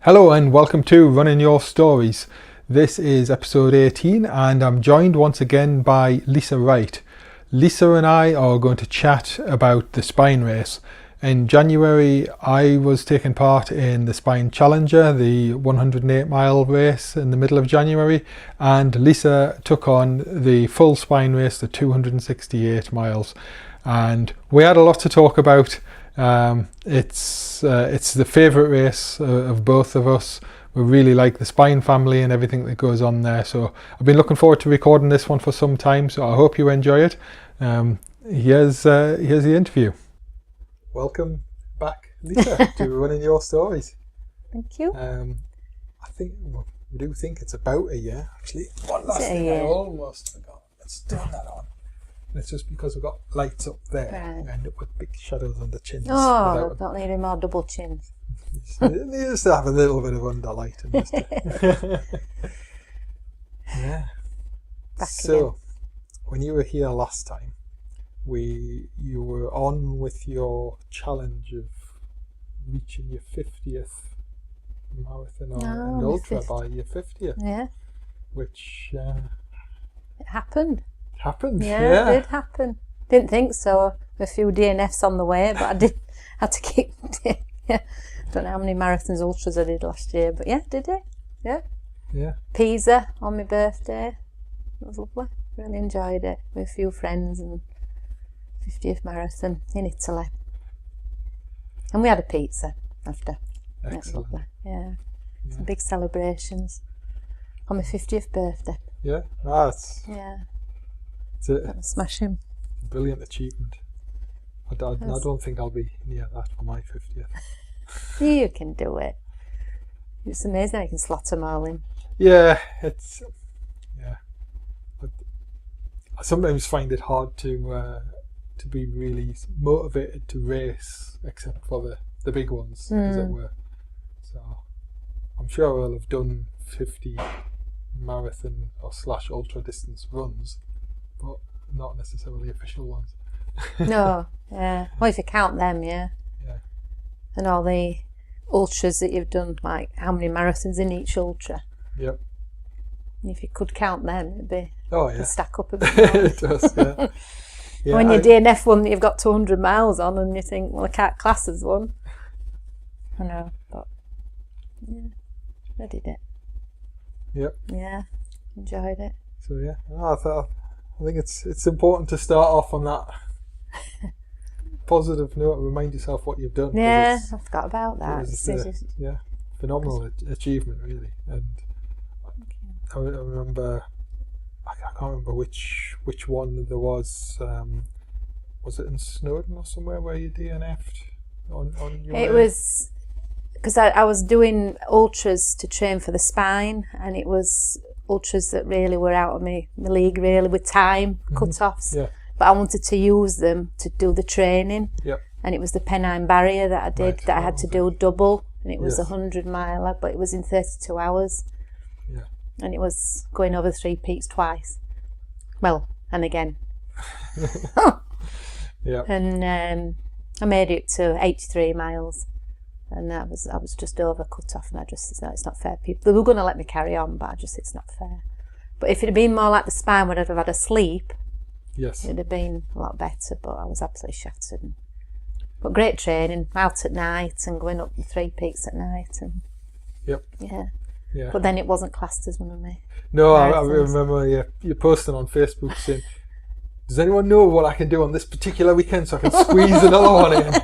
Hello and welcome to Running Your Stories. This is episode 18 and I'm joined once again by Lisa Wright. Lisa and I are going to chat about the Spine Race. In January I was taking part in the Spine Challenger, the 108-mile race in the middle of January, and Lisa took on the full Spine Race, the 268 miles. And we had a lot to talk about. It's the favourite race of both of us. We really like the Spine family and everything that goes on there. So I've been looking forward to recording this one for some time. So I hope you enjoy it. Here's the interview. Welcome back, Lisa, to Running Your Stories. Thank you. I think we do think it's about a year actually. One last thing I almost forgot. Let's turn that on. It's just because we've got lights up there, right. We end up with big shadows on the chins. Oh, don't need any more double chins. You just have a little bit of underlight. Yeah. So, when you were here last time, you were on with your challenge of reaching your 50th marathon and ultra by your 50th. Yeah. Which it happened. Yeah, it did happen. Didn't think so. A few DNFs on the way, but I did had to keep. Yeah, don't know how many marathons, ultras I did last year, but yeah, did it. Yeah. Pisa on my birthday. It was lovely. Really enjoyed it with a few friends and 50th marathon in Italy. And we had a pizza after. Excellent. Yeah. Some big celebrations on my 50th birthday. Yeah. It's a smashing. Brilliant achievement. I don't think I'll be near that for my 50th. You can do it. It's amazing I can slot them all in. Yeah, But I sometimes find it hard to be really motivated to race, except for the big ones, as it were. So I'm sure I'll have done 50 marathon or / ultra distance runs, but not necessarily official ones. No, yeah. Well, if you count them, yeah. And all the ultras that you've done, like how many marathons in each ultra. Yep. And if you could count them, it'd be stack up a bit more. It does, yeah. When you DNF one that you've got 200 miles on and you think, well, I can't class as one. I know, but yeah, I did it. Yep. Yeah, enjoyed it. So yeah, I think it's important to start off on that positive note. Remind yourself what you've done. Yeah, I forgot about that. Phenomenal achievement, really. And I remember, I can't remember which one there was. Was it in Snowdon or somewhere where you DNF'd on your? It was because I was doing ultras to train for the spine, and it was ultras that really were out of my league, really, with time cut-offs. Yeah. But I wanted to use them to do the training. Yep. And it was the Pennine Barrier that I did, that I had to do double, and it was 100 miler, but it was in 32 hours. Yeah. And it was going over 3 peaks twice. Well, and again. Yeah. And I made it to 83 miles. And I was just over cut off, and I just said, no, it's not fair. People, they were going to let me carry on, but it's not fair. But if it had been more like the spine, where I'd have had a sleep, it'd have been a lot better. But I was absolutely shattered. But great training, out at night and going up the 3 peaks at night, and yeah. But then it wasn't classed as one of me. No, I remember you posting on Facebook saying, "Does anyone know what I can do on this particular weekend so I can squeeze another one in?"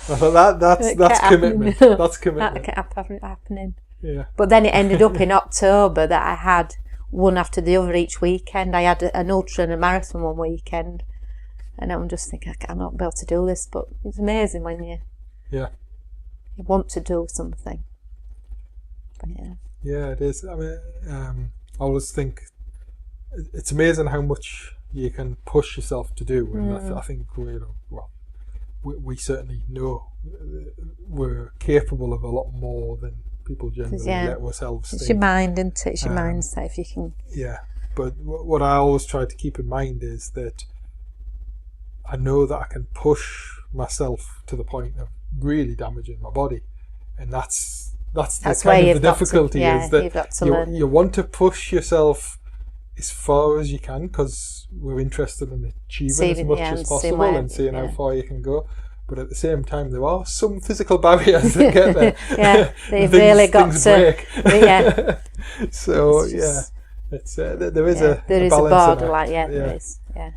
I thought that's commitment. That's commitment. That kept happening. Yeah. But then it ended up in October that I had one after the other each weekend. I had an ultra and a marathon one weekend, and I'm just thinking, I'm not able to do this. But it's amazing when you want to do something. But yeah, it is. I mean, I always think it's amazing how much you can push yourself to do, and I think we certainly know we're capable of a lot more than people generally let ourselves think. It's your mind, isn't it? It's your mindset, if you can. Yeah, but what I always try to keep in mind is that I know that I can push myself to the point of really damaging my body, and that's that's That's the where kind of you've the got to- difficulty yeah, is that you've got to you, learn. you want to push yourself as far as you can because we're interested in achieving as much as possible and seeing how far you can go. But at the same time, there are some physical barriers that get there. Yeah, they've really got things to. break. Yeah. So It's just- it's there is yeah, there a is a balance. borderline. Yeah, there is. Yeah.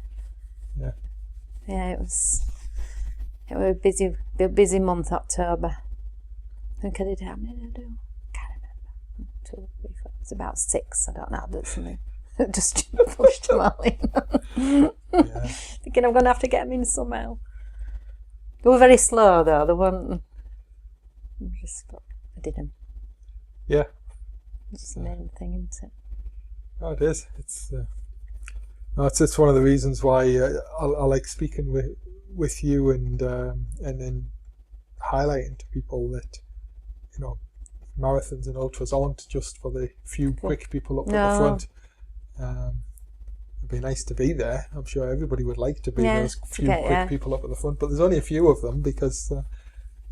Yeah. Yeah, it was a busy month, October. I think I did, how many did I do? Can't remember. 2, 3, 4. It's about 6. I don't know. But something. Just pushed them all in. Thinking I'm going to have to get them in somehow. They were very slow though. They weren't. I did them. Yeah. That's the main thing, isn't it? Oh, it is. It's one of the reasons why I like speaking with you and then highlighting to people that marathons and ultras aren't just for the few quick people up at the front. It'd be nice to be there. I'm sure everybody would like to be those few quick people up at the front, but there's only a few of them because they're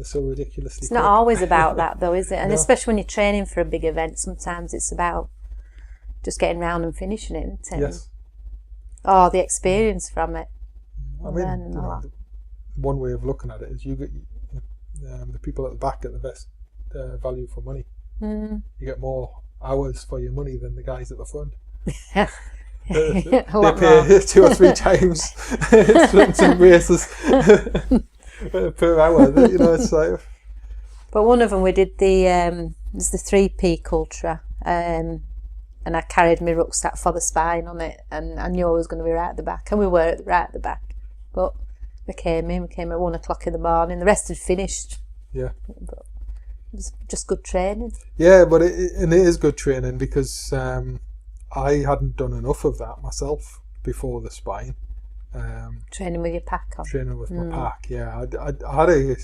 so ridiculously It's quick. not always about that though, is it? And especially when you're training for a big event, sometimes it's about just getting round and finishing it, isn't it? Yes. Oh, the experience from it. I mean, one way of looking at it is you get the people at the back get the best value for money. You get more hours for your money than the guys at the front. They pay 2 or 3 times some races per hour. It's like. But one of them we did it was the 3 Peak Ultra, and I carried my rucksack for the spine on it, and I knew I was going to be right at the back, and we were right at the back. But we came at 1 o'clock in the morning. The rest had finished. Yeah. But it was just good training. Yeah, but it is good training because I hadn't done enough of that myself before the spine. Training with your pack on. Training with my pack, yeah. I had a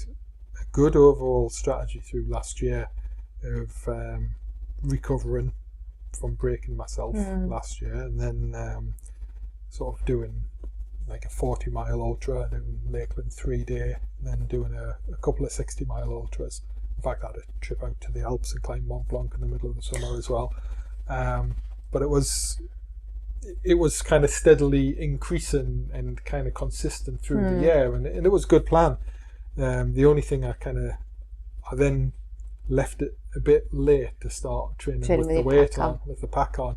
good overall strategy through last year of recovering from breaking myself last year, and then sort of doing like a 40-mile ultra, doing Lakeland 3-day, and then doing a couple of 60-mile ultras. In fact, I had a trip out to the Alps and climbed Mont Blanc in the middle of the summer as well. But it was kind of steadily increasing and kind of consistent through the year, and it was a good plan. The only thing I then left it a bit late to start training with the weight on, with the pack on.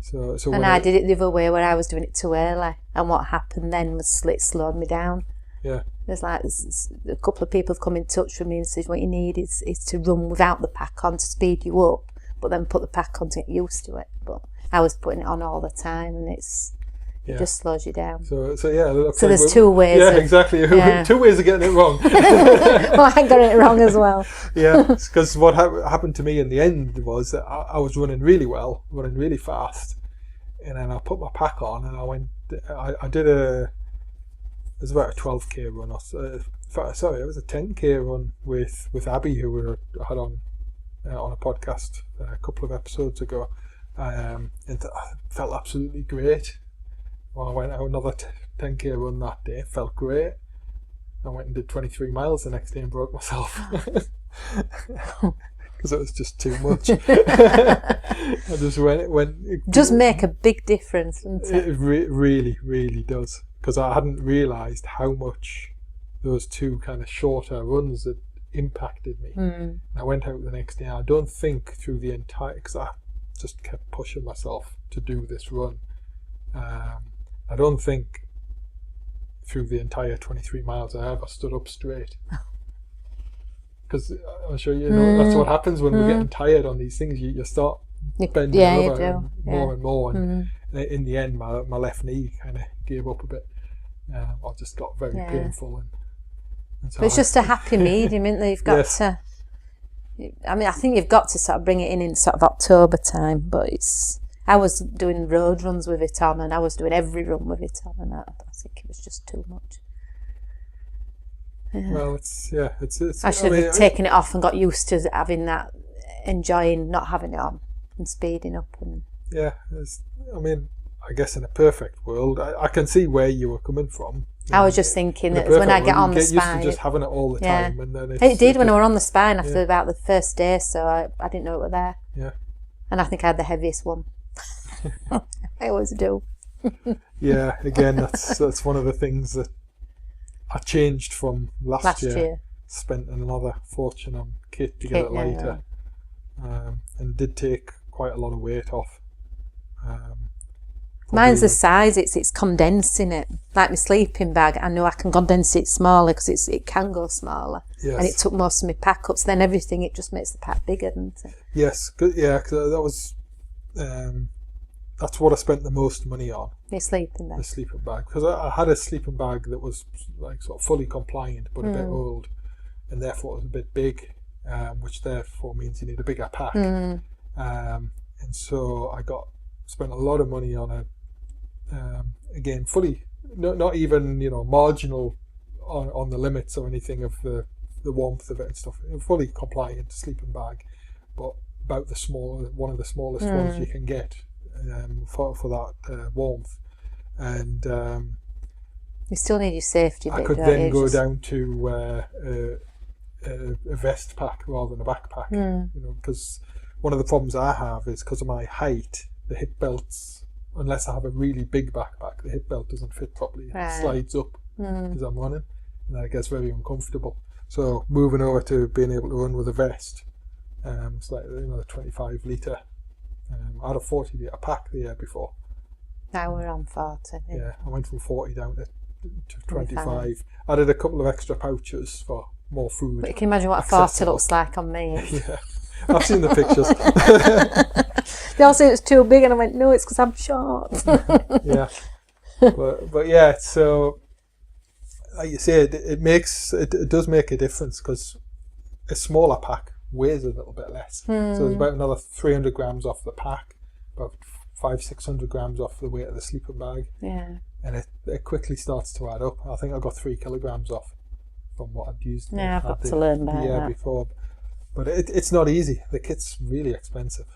So and I did it the other way, where I was doing it too early, and what happened then was it slowed me down. Yeah. There's a couple of people have come in touch with me and said what you need is to run without the pack on to speed you up, but then put the pack on to get used to it. But I was putting it on all the time, and it just slows you down. So yeah. Okay, so there's 2 ways. Yeah, exactly. 2 ways of getting it wrong. Well, I got it wrong as well. Yeah, because what happened to me in the end was that I was running really well, running really fast, and then I put my pack on and I went. I did it was about a 12k run. Sorry, it was a 10k run with Abby, who I had on a podcast a couple of episodes ago, and I felt absolutely great. Well, I went out another 10k run that day. Felt great. I went and did 23 miles the next day and broke myself because it was just too much. I just went. Does make a big difference, doesn't it? It really, really does. Because I hadn't realised how much those 2 kind of shorter runs had impacted me. And I went out the next day. I don't think through the entire, because I just kept pushing myself to do this run. I don't think through the entire 23 miles I ever stood up straight. Because I'm sure you know that's what happens when we're getting tired on these things. You start bending over more and more, and in the end my left knee kind of gave up a bit. I just got very painful, and so but it's just a happy medium, isn't it? You've got to. I mean, I think you've got to sort of bring it in sort of October time, but I was doing road runs with it on, and I was doing every run with it on, and I think it was just too much. Yeah. Well, it's. I should have taken it off and got used to having that, enjoying not having it on and speeding up. And I mean, I guess in a perfect world, I can see where you were coming from. I was just thinking that Perfect. when I get on the you get used spine, to just having it all the yeah. time, and then it did when I were on the spine after about the first day, so I didn't know it was there. Yeah. And I think I had the heaviest one. I always do. Yeah, again, that's one of the things that I changed from last year. Spent another fortune on kit to get it lighter, and did take quite a lot of weight off. Mine's the size, it's condensing it. Like my sleeping bag, I know I can condense it smaller because it can go smaller. Yes. And it took most of my pack ups, then everything, it just makes the pack bigger, doesn't it? Yes, yeah, cause that was, that's what I spent the most money on. Your sleeping bag. The sleeping bag. Because I had a sleeping bag that was like sort of fully compliant, but a bit old, and therefore it was a bit big, which therefore means you need a bigger pack. And so I spent a lot of money on a, again, fully, not even, marginal on the limits or anything of the warmth of it and stuff. A fully compliant sleeping bag, but about one of the smallest ones you can get for that warmth. And you still need your safety bit. I could then go down to a vest pack rather than a backpack. Because one of the problems I have is because of my height, the hip belts, unless I have a really big backpack, the hip belt doesn't fit properly. It slides up as I'm running, and that gets very uncomfortable. So moving over to being able to run with a vest, it's like the 25 litre. I had a 40 litre pack the year before. Now we're on 40. Yeah, I went from 40 down to 25. I did a couple of extra pouches for more food. But you can imagine what a 40 looks like on me. Yeah, I've seen the pictures. They all say it's too big, and I went, no, it's because I'm short. Yeah, but yeah, so like you say, it does make a difference because a smaller pack weighs a little bit less. So there's about another 300 grams off the pack, about 500-600 grams off the weight of the sleeping bag. Yeah. And it quickly starts to add up. I think I got 3 kilograms off from what I'd used. Yeah, I've got to learn about the year that. before. But it's not easy. The kit's really expensive.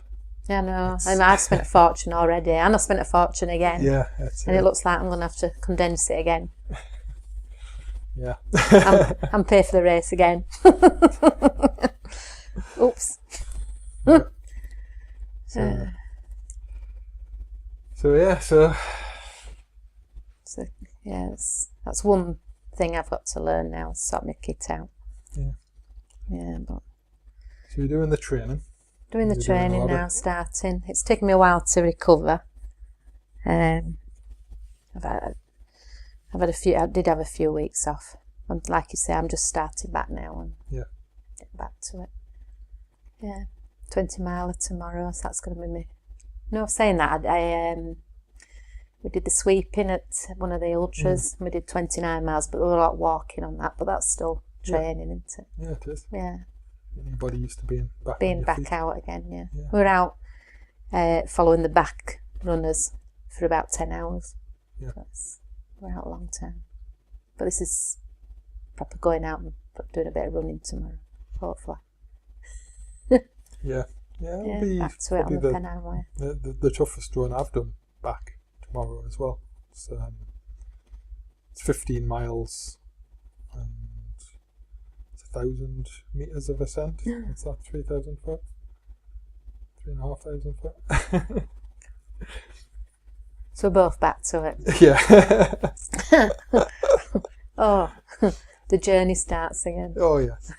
Yeah, no. I've spent a fortune already, and I spent a fortune again. Yeah, it looks like I'm going to have to condense it again. Yeah. and pay for the race again. Oops. Yeah. So yeah, that's one thing I've got to learn now, sort my kit out. Yeah. Yeah, but so you're doing the training. Doing the training now, starting. It's taken me a while to recover. I did have a few weeks off. And like you say, I'm just starting back now and getting back to it. Yeah, 20 miler tomorrow, so that's going to be me. No, saying that, we did the sweeping at one of the ultras. And we did 29 miles, but we were like walking on that. But that's still training, isn't it? Yeah, it is. Yeah. Anybody used to being back out again. Yeah. We're out following the back runners for about 10 hours. Yeah. We're out a long time. But this is proper going out and doing a bit of running tomorrow, hopefully. Yeah. It'll be back to it on the Pennine Way. The toughest run I've done back tomorrow as well. It's 15 miles and it's 1,000 metres of ascent. What's that, 3,000 foot? 3,500 foot? So we're both back to it. Yeah. Oh, the journey starts again. Oh, yes.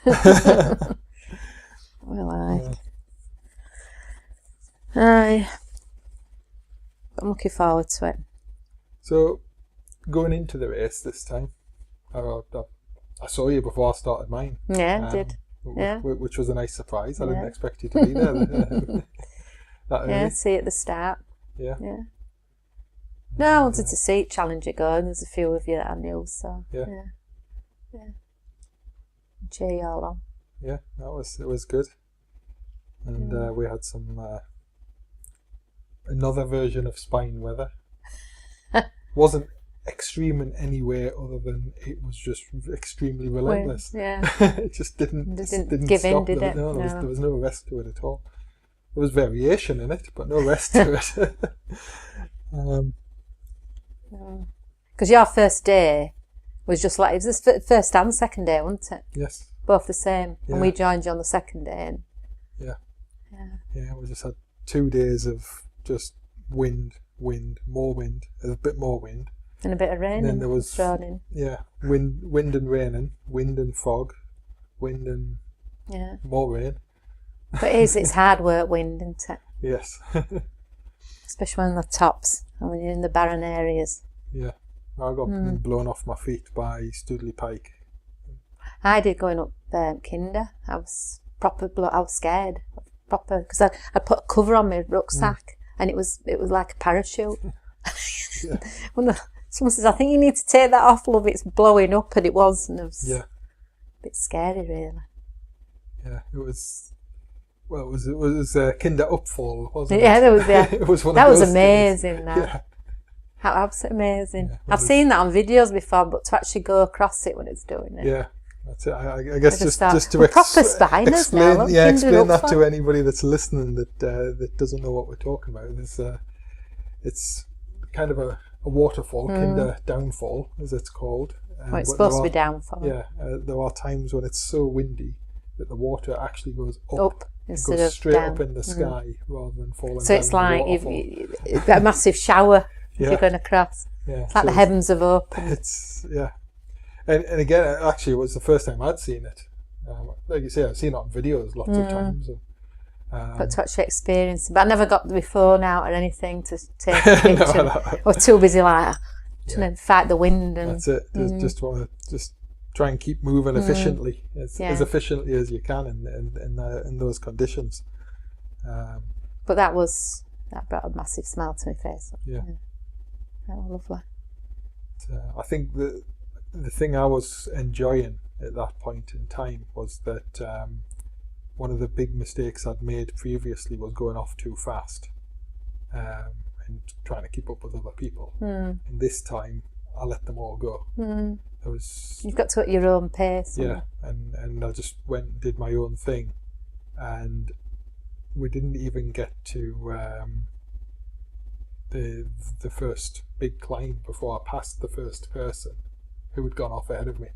Well, Aye. I'm looking forward to it. So, going into the race this time, I saw you before I started mine. Yeah, I did. Which was a nice surprise. I didn't expect you to be there. Yeah, see at the start. Yeah. No, I wanted to see Challenger go, and there's a few of you that I knew, so yeah. Cheer you all on. Yeah, it was good. And we had some another version of spine weather. Wasn't extreme in any way other than it was just extremely relentless. It just didn't give stop. in, did it? No, there was no rest to it at all. There was variation in it, but no rest to it. Because your first day, was just like, it was the first and second day, wasn't it? Yes. Both the same. Yeah. And we joined you on the second day. And Yeah, we just had 2 days of just wind, more wind, a bit more wind. And a bit of rain. And then there was thrown in. Yeah, wind and raining, wind and fog, wind and more rain. But it's hard work, wind, isn't it? Yes. Especially on the tops and when you're in the barren areas. Yeah, I got blown off my feet by Studley Pike. I did going up Kinder. I was I was scared, because I put a cover on my rucksack and it was like a parachute. When someone says, "I think you need to take that off, love, it's blowing up," and it was, and it was a bit scary, really. Yeah, it was. Well, it was Kinder Upfall, wasn't it? Yeah, there was. Yeah, it was one that of was those amazing. days. That. Yeah. How absolutely amazing! Yeah, I've seen that on videos before, but to actually go across it when it's doing it. Yeah, that's it. I guess just to proper spiners explain, now. Explain that to anybody that's listening that doesn't know what we're talking about. It's kind of a waterfall, Kinder Downfall, as it's called. Well, it's supposed to be downfall. Yeah, there are times when it's so windy that the water actually goes up instead goes of straight down. up in the sky rather than falling down. So it's like you've got a massive shower if you're going across. Yeah, it's like the heavens have opened. It's and again, actually, it was the first time I'd seen it. Like you say, I've seen it on videos lots of times. But to actually experience it. But I never got the phone out or anything to take a picture. No. I was too busy trying to fight the wind. And that's it. Just want to try and keep moving efficiently, as efficiently as you can in those conditions. But that brought a massive smile to my face. Yeah. That was lovely. I think the thing I was enjoying at that point in time was that one of the big mistakes I'd made previously was going off too fast and trying to keep up with other people. And this time I let them all go. You've got to at your own pace. Yeah, and I just went and did my own thing, and we didn't even get to the first big climb before I passed the first person who had gone off ahead of me.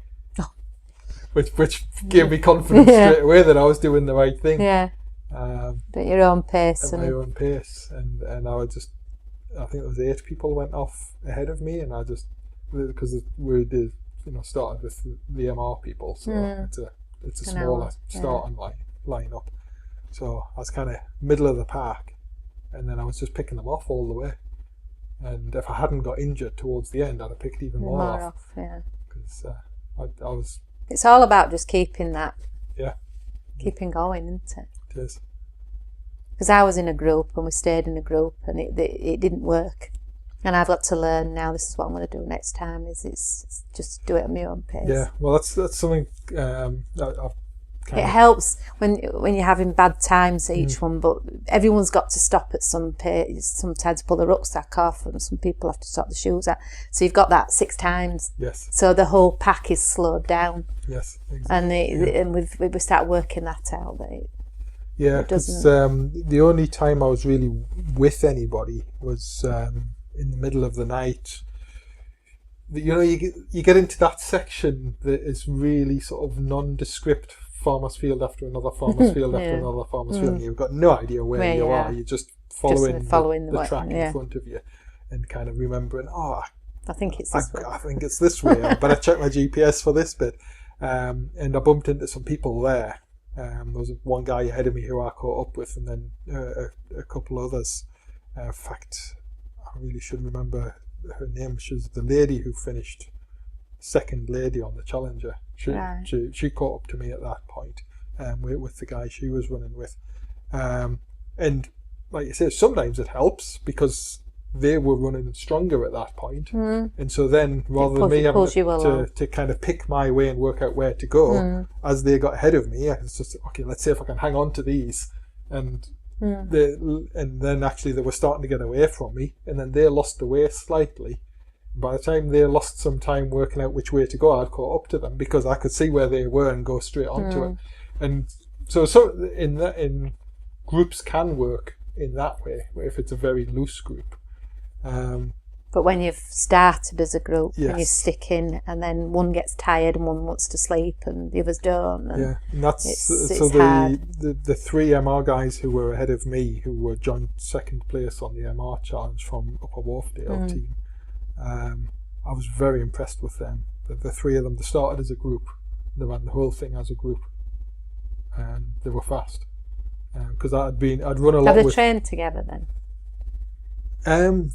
Which gave me confidence straight away that I was doing the right thing. Yeah. At your own pace. At my own pace, and I think there was 8 people went off ahead of me, and I just, because we did, started with the MR people, so it's a smaller starting line up. So I was kind of middle of the pack, and then I was just picking them off all the way. And if I hadn't got injured towards the end, I'd have picked even more off. Yeah. Because I was. It's all about just keeping that. Yeah. Keeping going, isn't it? It is. Because I was in a group and we stayed in a group and it didn't work. And I've got to learn now. This is what I'm going to do next time. It's just do it at my own pace. Yeah. Well, that's something I've. It helps when you're having bad times at each one, but everyone's got to stop at some pace. Sometimes pull the rucksack off, and some people have to sort the shoes out. So you've got that 6 times. Yes. So the whole pack is slowed down. Yes. Exactly. And we start working that out. Because the only time I was really with anybody was in the middle of the night. You get into that section that is really sort of nondescript. Farmer's field after another farmer's field after another farmer's field, and you've got no idea where you are. You're just following the track in front of you, and kind of remembering, I think it's this way. I think it's this way. I better check my GPS for this bit. And I bumped into some people there. There was one guy ahead of me who I caught up with, and then a couple others. In fact, I really should remember her name. She was the lady who finished second lady on the Challenger. She caught up to me at that point with the guy she was running with. And like you say, sometimes it helps because they were running stronger at that point. And so then rather than me having to kind of pick my way and work out where to go, as they got ahead of me, I was just, okay, let's see if I can hang on to these. And then actually they were starting to get away from me, and then they lost the way slightly. By the time they lost some time working out which way to go, I'd caught up to them because I could see where they were and go straight onto it. And so in groups can work in that way, if it's a very loose group. But when you've started as a group Yes. and you stick in, and then one gets tired and one wants to sleep and the others don't. And and that's it's so hard. the three MR guys who were ahead of me, who were joint second place on the MR challenge from Upper Wharfdale team. I was very impressed with them. The three of them, they started as a group. They ran the whole thing as a group, and they were fast. Because I'd run a lot. Have they trained together then?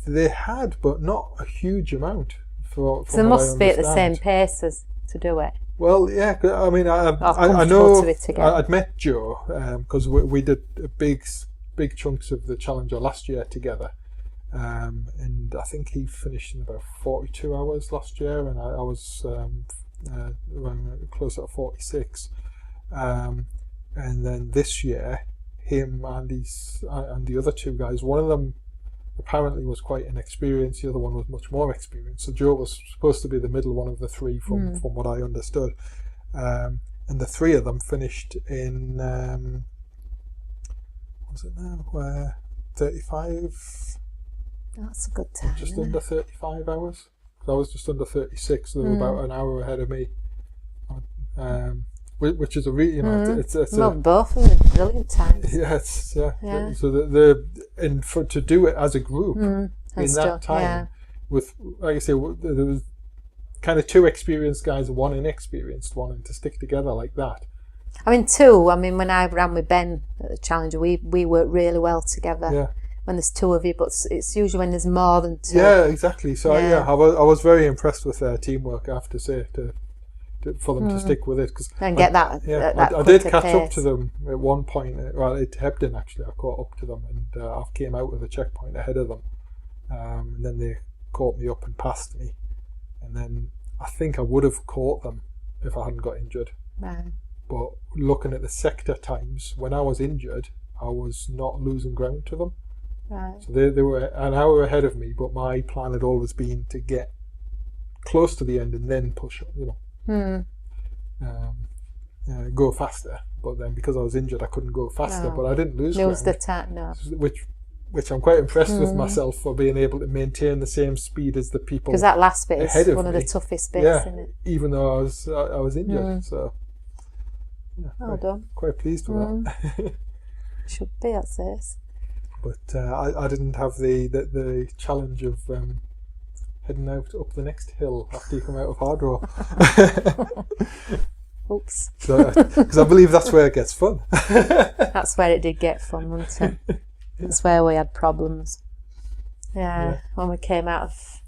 They had, but not a huge amount. So they must be at the same pace as to do it. Well, yeah. I mean, I comfortable know. to it together. I'd met Joe because we did big chunks of the Challenger last year together, and I think he finished in about 42 hours last year, and I was around closer to 46. And then this year, him and the other two guys, one of them apparently was quite inexperienced, the other one was much more experienced. So Joe was supposed to be the middle one of the three from what I understood. And the three of them finished in, what's it now, 35? That's a good time. Just under 35 hours. I was just under 36, so they were about an hour ahead of me. Which is a really, it's well, both of them are brilliant times. Yeah, So to do it as a group in that time, with, like I say, there was kind of two experienced guys and one inexperienced one, and to stick together like that. I mean, when I ran with Ben at the Challenger, we work really well together. Yeah. When there's two of you, but it's usually when there's more than two. Yeah, exactly. So I was very impressed with their teamwork, I have to say, for them to stick with it, and get that. I did catch up to them at one point. Well, at Hebden actually, I caught up to them, and I came out with a checkpoint ahead of them, and then they caught me up and passed me, and then I think I would have caught them if I hadn't got injured. Right. But looking at the sector times, when I was injured, I was not losing ground to them. Right. So they were an hour ahead of me, but my plan had always been to get close to the end and then push, go faster. But then because I was injured, I couldn't go faster. No. But I didn't lose Lose ground, the time, no. which I'm quite impressed with myself for being able to maintain the same speed as the people. Because that last bit is one of me. the toughest bits, Yeah, isn't it? even though I was injured. So Well done. quite pleased with that. Should be, I'd say. But I didn't have the challenge of heading out up the next hill after you come out of Hardrow. Oops. Because I believe that's where it gets fun. That's where it did get fun, wasn't it? That's where we had problems. Yeah, when we came out of...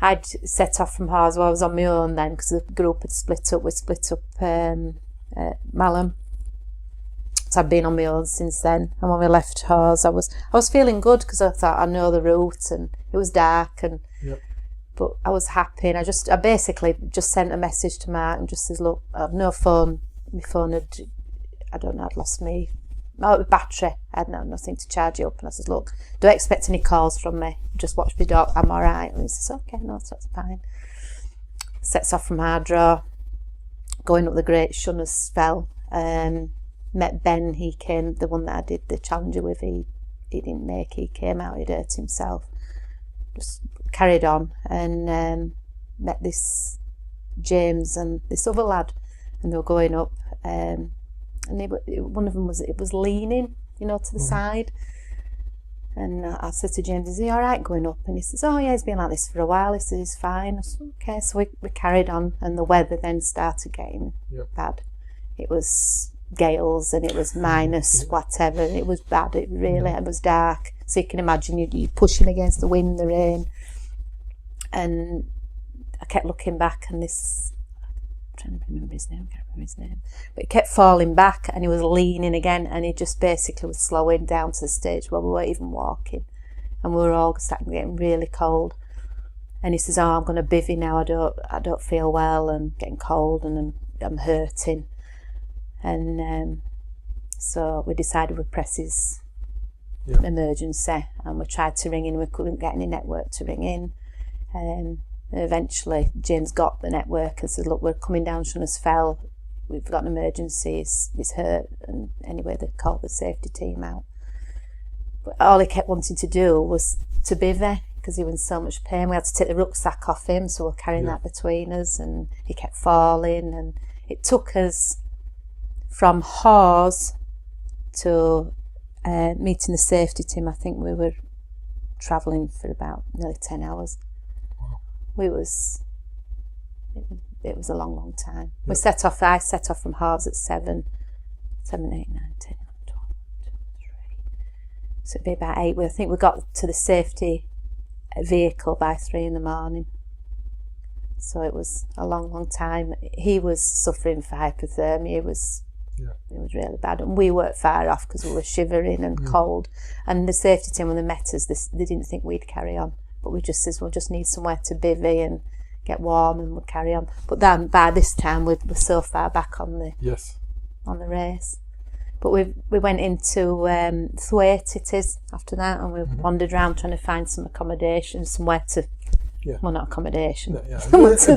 I'd set off from Hars, I was on my own then, because the group had split up. We split up Malham. So I'd been on my own since then. And when we left Hars, I was feeling good, because I thought I know the route, and it was dark, and but I was happy. And I basically just sent a message to Mark and just says, look, I've no phone. My phone had, I don't know, I'd lost my battery. I had nothing to charge it up. And I says, look, don't expect any calls from me. Just watch my dog. I'm all right. And he says, okay, no, that's fine. Sets off from Hardrow, going up the Great Shunners Fell. Met Ben. He came, the one that I did the Challenger with. He didn't make. He came out. He'd hurt himself. Just carried on and met this James and this other lad, and they were going up. And one of them was leaning, to the side. And I said to James, "Is he all right going up?" And he says, "Oh yeah, he's been like this for a while." He says, "He's fine." I said, "Okay." So we carried on, and the weather then started getting bad. It was gales and it was minus whatever, and it was bad. It was dark. So you can imagine you're pushing against the wind, the rain. And I kept looking back, and this, I'm trying to remember his name, I can't remember his name, but he kept falling back, and he was leaning again, and he just basically was slowing down to the stage where we weren't even walking, and we were all starting getting really cold. And he says, "Oh, I'm going to bivvy now. I don't feel well, and getting cold, and I'm hurting." And so we decided we'd press his emergency, and we tried to ring in. We couldn't get any network to ring in. Eventually James got the network and said, "Look, we're coming down Shunners Fell, we've got an emergency, he's hurt." And anyway, they called the safety team out. But all he kept wanting to do was to bivvy, because he was in so much pain. We had to take the rucksack off him, so we're carrying that between us, and he kept falling, and it took us from Hawes to meeting the safety team. I think we were travelling for about nearly 10 hours. Wow. It was a long time. Yep. I set off from Hawes at 7, 8, 9, 10, 11, 12, 3. So it'd be about 8. I think we got to the safety vehicle by 3 in the morning. So it was a long time. He was suffering for hypothermia. It was really bad, and we weren't far off because we were shivering and cold. And the safety team, when they met us, they didn't think we'd carry on, but we just says we'll just need somewhere to bivvy and get warm, and we'll carry on. But then by this time we're so far back on the race. But we went into Thwaite it is after that, and we wandered around trying to find some accommodation, somewhere to. Well, not accommodation. Somewhere to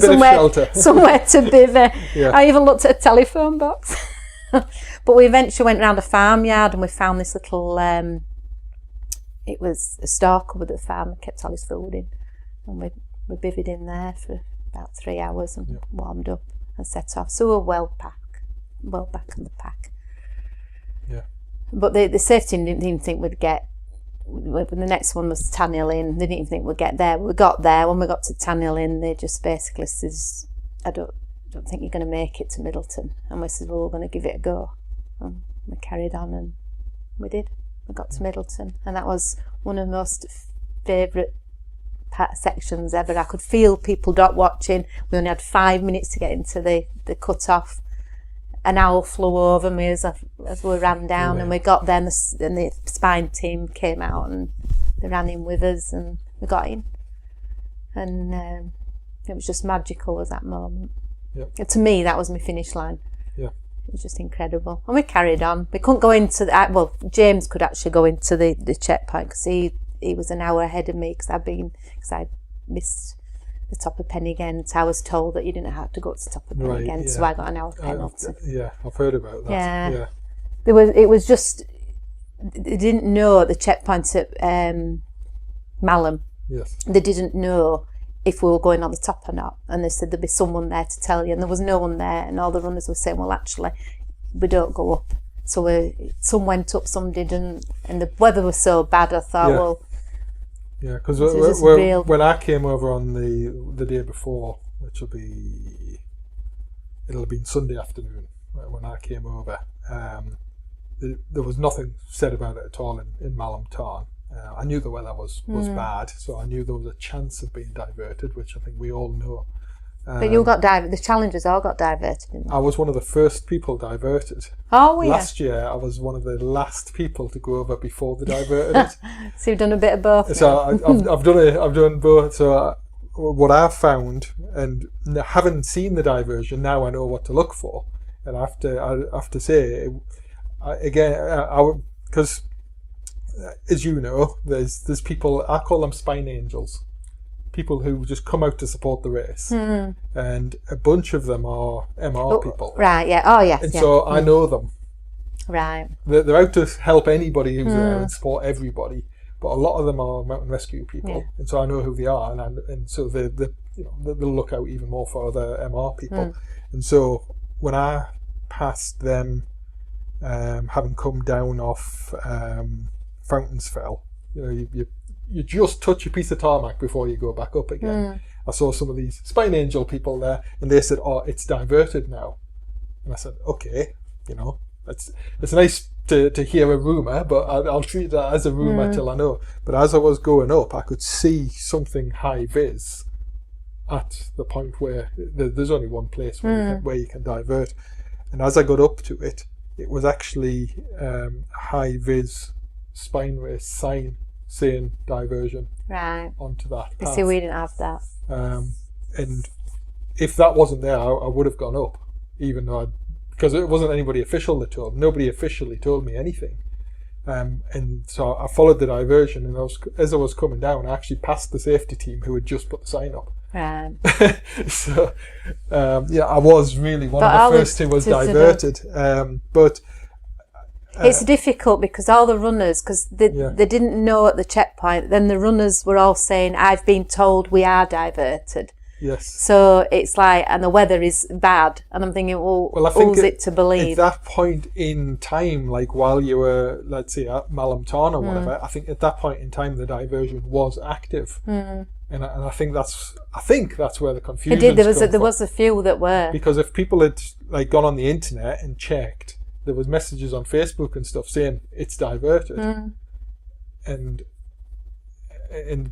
bivvy. I even looked at a telephone box. But we eventually went round a farmyard, and we found this little. It was a stalker with the farmer kept all his food in, and we bivvied in there for about 3 hours and warmed up and set off. So we were well back in the pack. Yeah. But the safety team didn't even think we'd get. When the next one was Tanhill, they didn't even think we'd get there. We got there. When we got to Tanhill, they just basically says, "I don't think you're going to make it to Middleton." And we said, "Well, we're going to give it a go." And we carried on, and we did. We got to Middleton, and that was one of the most favourite sections ever. I could feel people dot watching. We only had 5 minutes to get into the cut-off. An owl flew over me as we ran down, and we got there, and the spine team came out, and they ran in with us, and we got in. And it was just magical at that moment. Yep. To me, that was my finish line. Yeah. It was just incredible. And we carried on. We couldn't go into James could actually go into the checkpoint, because he was an hour ahead of me, because I missed the top of Pen again. So I was told that you didn't have to go to the top of Pen again, so I got an hour penalty. I've heard about that. Yeah. It was just, they didn't know at the checkpoint at Malham. Yes. They didn't know if we were going on the top or not, and they said there'd be someone there to tell you, and there was no one there, and all the runners were saying, well, actually we don't go up. So some went up, some didn't, and the weather was so bad, I thought, because when I came over on the day before, which it'll have been Sunday afternoon when I came over, there was nothing said about it at all in Malham Tarn. I knew the weather was bad, so I knew there was a chance of being diverted, which I think we all know. But you got diverted. The challengers all got diverted, didn't they? I was one of the first people diverted. Oh, were you? Last year, I was one of the last people to go over before they diverted it. So you've done a bit of both. So I've done both. So what I've found, and having seen the diversion, now I know what to look for. And I have to say, because as you know, there's people, I call them spine angels. People who just come out to support the race, and a bunch of them are MR people. Right, yeah. Oh, yes. And so I know them. Right. They're out to help anybody who's there and support everybody, but a lot of them are mountain rescue people, and so I know who they are, and so they'll look out even more for the MR people. And so when I passed them, having come down off Fountains-Fell, you just touch a piece of tarmac before you go back up again. I saw some of these spine angel people there, and they said, "Oh, it's diverted now." And I said, "Okay, it's nice to hear a rumour, but I'll treat that as a rumour till I know." But as I was going up, I could see something high vis at the point where there's only one place where you can divert. And as I got up to it, it was actually high vis spine race sign saying diversion onto that path. See, we didn't have that. And if that wasn't there, I would have gone up, even though because it wasn't anybody official that told me. Nobody officially told me anything. And so I followed the diversion, and as I was coming down, I actually passed the safety team who had just put the sign up. So I was really one of the first who was diverted. But It's difficult because all the runners, because they didn't know at the checkpoint, then the runners were all saying, I've been told we are diverted. Yes. So it's like, and the weather is bad. And I'm thinking, well I think who's it to believe? At that point in time, like while you were, let's say, at Montane or whatever, I think at that point in time, the diversion was active. And I think that's where the confusion It did. There was a few that were. Because if people had like gone on the internet and checked, there was messages on Facebook and stuff saying it's diverted, and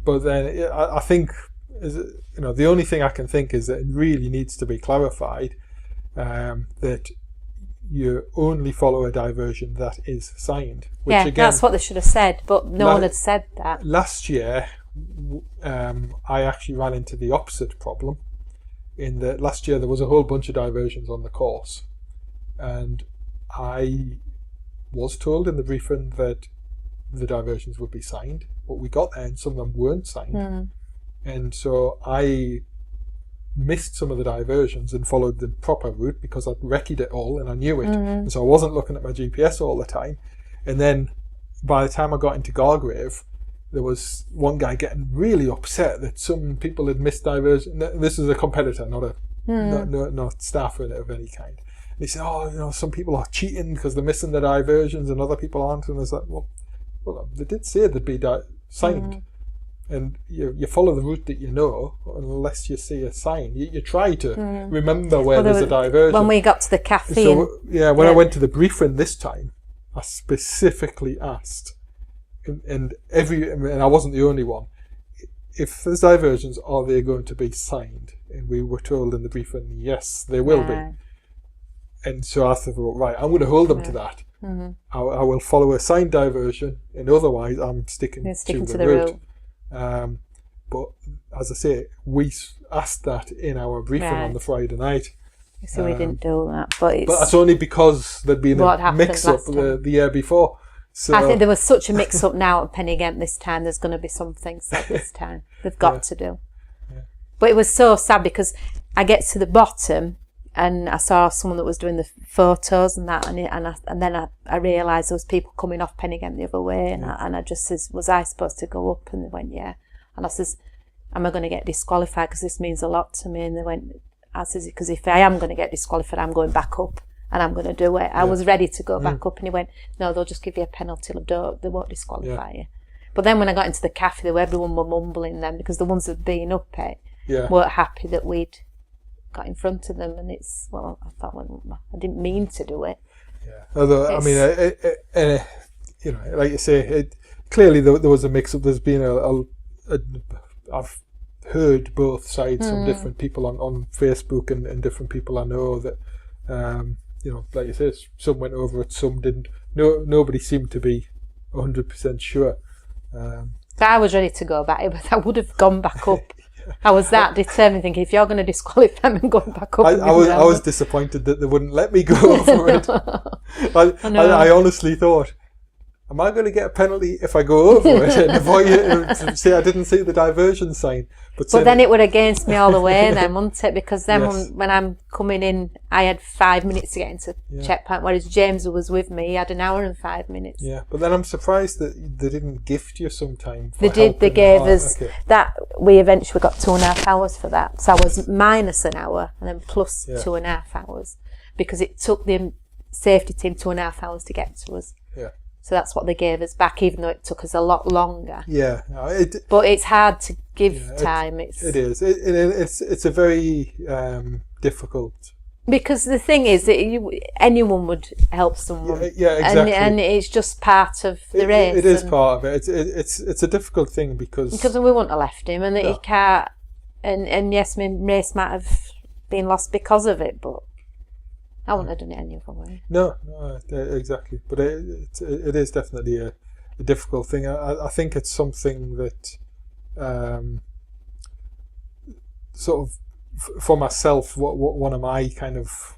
but then I think the only thing I can think is that it really needs to be clarified that you only follow a diversion that is signed. Which again, that's what they should have said, but no one had said that. Last year, I actually ran into the opposite problem. In that last year there was a whole bunch of diversions on the course, and I was told in the briefing that the diversions would be signed, but we got there and some of them weren't signed. And so I missed some of the diversions and followed the proper route because I'd recce'd it all and I knew it. And so I wasn't looking at my GPS all the time. And then by the time I got into Gargrave, there was one guy getting really upset that some people had missed diversion. This is a competitor, not staff of any kind. And he said, some people are cheating because they're missing the diversions and other people aren't. And I was like, well, they did say they'd be signed. And you follow the route that you know, unless you see a sign. You try to remember where there's a diversion. When we got to the cafe. So, when I went to the briefing this time, I specifically asked, and I wasn't the only one, if there's diversions, are they going to be signed? And we were told in the briefing, yes, they will be. And so I thought, well, right, I'm going to hold them to that. I will follow a signed diversion, and otherwise I'm sticking to the route. But as I say, we asked that in our briefing on the Friday night. So we didn't do that, but that's only because there'd been a mix-up the year before. So I think there was such a mix-up now at Pennygent this time. There's going to be some things said this time. They've got to do. But it was so sad because I get to the bottom and I saw someone that was doing the photos and that, and then I realised there was people coming off Pennygent the other way, and I just says, was I supposed to go up? And they went, yeah. And I says, am I going to get disqualified? Because this means a lot to me. And they went, I says, because if I am going to get disqualified, I'm going back up and I'm going to do it. I was ready to go back up, and he went, no, they'll just give you a penalty. They won't disqualify you. But then when I got into the cafe, everyone were mumbling then, because the ones that had been up it weren't happy that we'd got in front of them. And I thought, well, I didn't mean to do it. Although, I mean, like you say, clearly there was a mix-up. There's been I've heard both sides from different people on Facebook and different people I know that, like you say, some went over it, some didn't. Nobody seemed to be 100% sure. So I was ready to go back, but I would have gone back up. I was that determined, thinking if you're going to disqualify me, I'm going back up. I was disappointed that they wouldn't let me go over it. I honestly thought, am I going to get a penalty if I go over it and avoid it? Say I didn't see the diversion sign. But then it were against me all the way then, wouldn't it? Because then when I'm coming in, I had 5 minutes to get into checkpoint, whereas James, who was with me, he had an hour and 5 minutes. Yeah, but then I'm surprised that they didn't gift you some time. They did. They gave us that. We eventually got 2.5 hours for that. So I was minus an hour and then plus 2.5 hours, because it took the safety team 2.5 hours to get to us. Yeah. So that's what they gave us back, even though it took us a lot longer. Yeah, but it's hard to give time. It is. It's a very difficult. Because the thing is that anyone would help someone. Yeah, exactly. And it's just part of the race. It is part of it. It's a difficult thing because we wouldn't have left him, and that he can't. And yes, my race might have been lost because of it, but I wouldn't have done it any other way. No, exactly. But it is definitely a difficult thing. I think it's something that sort of, for myself, one of my kind of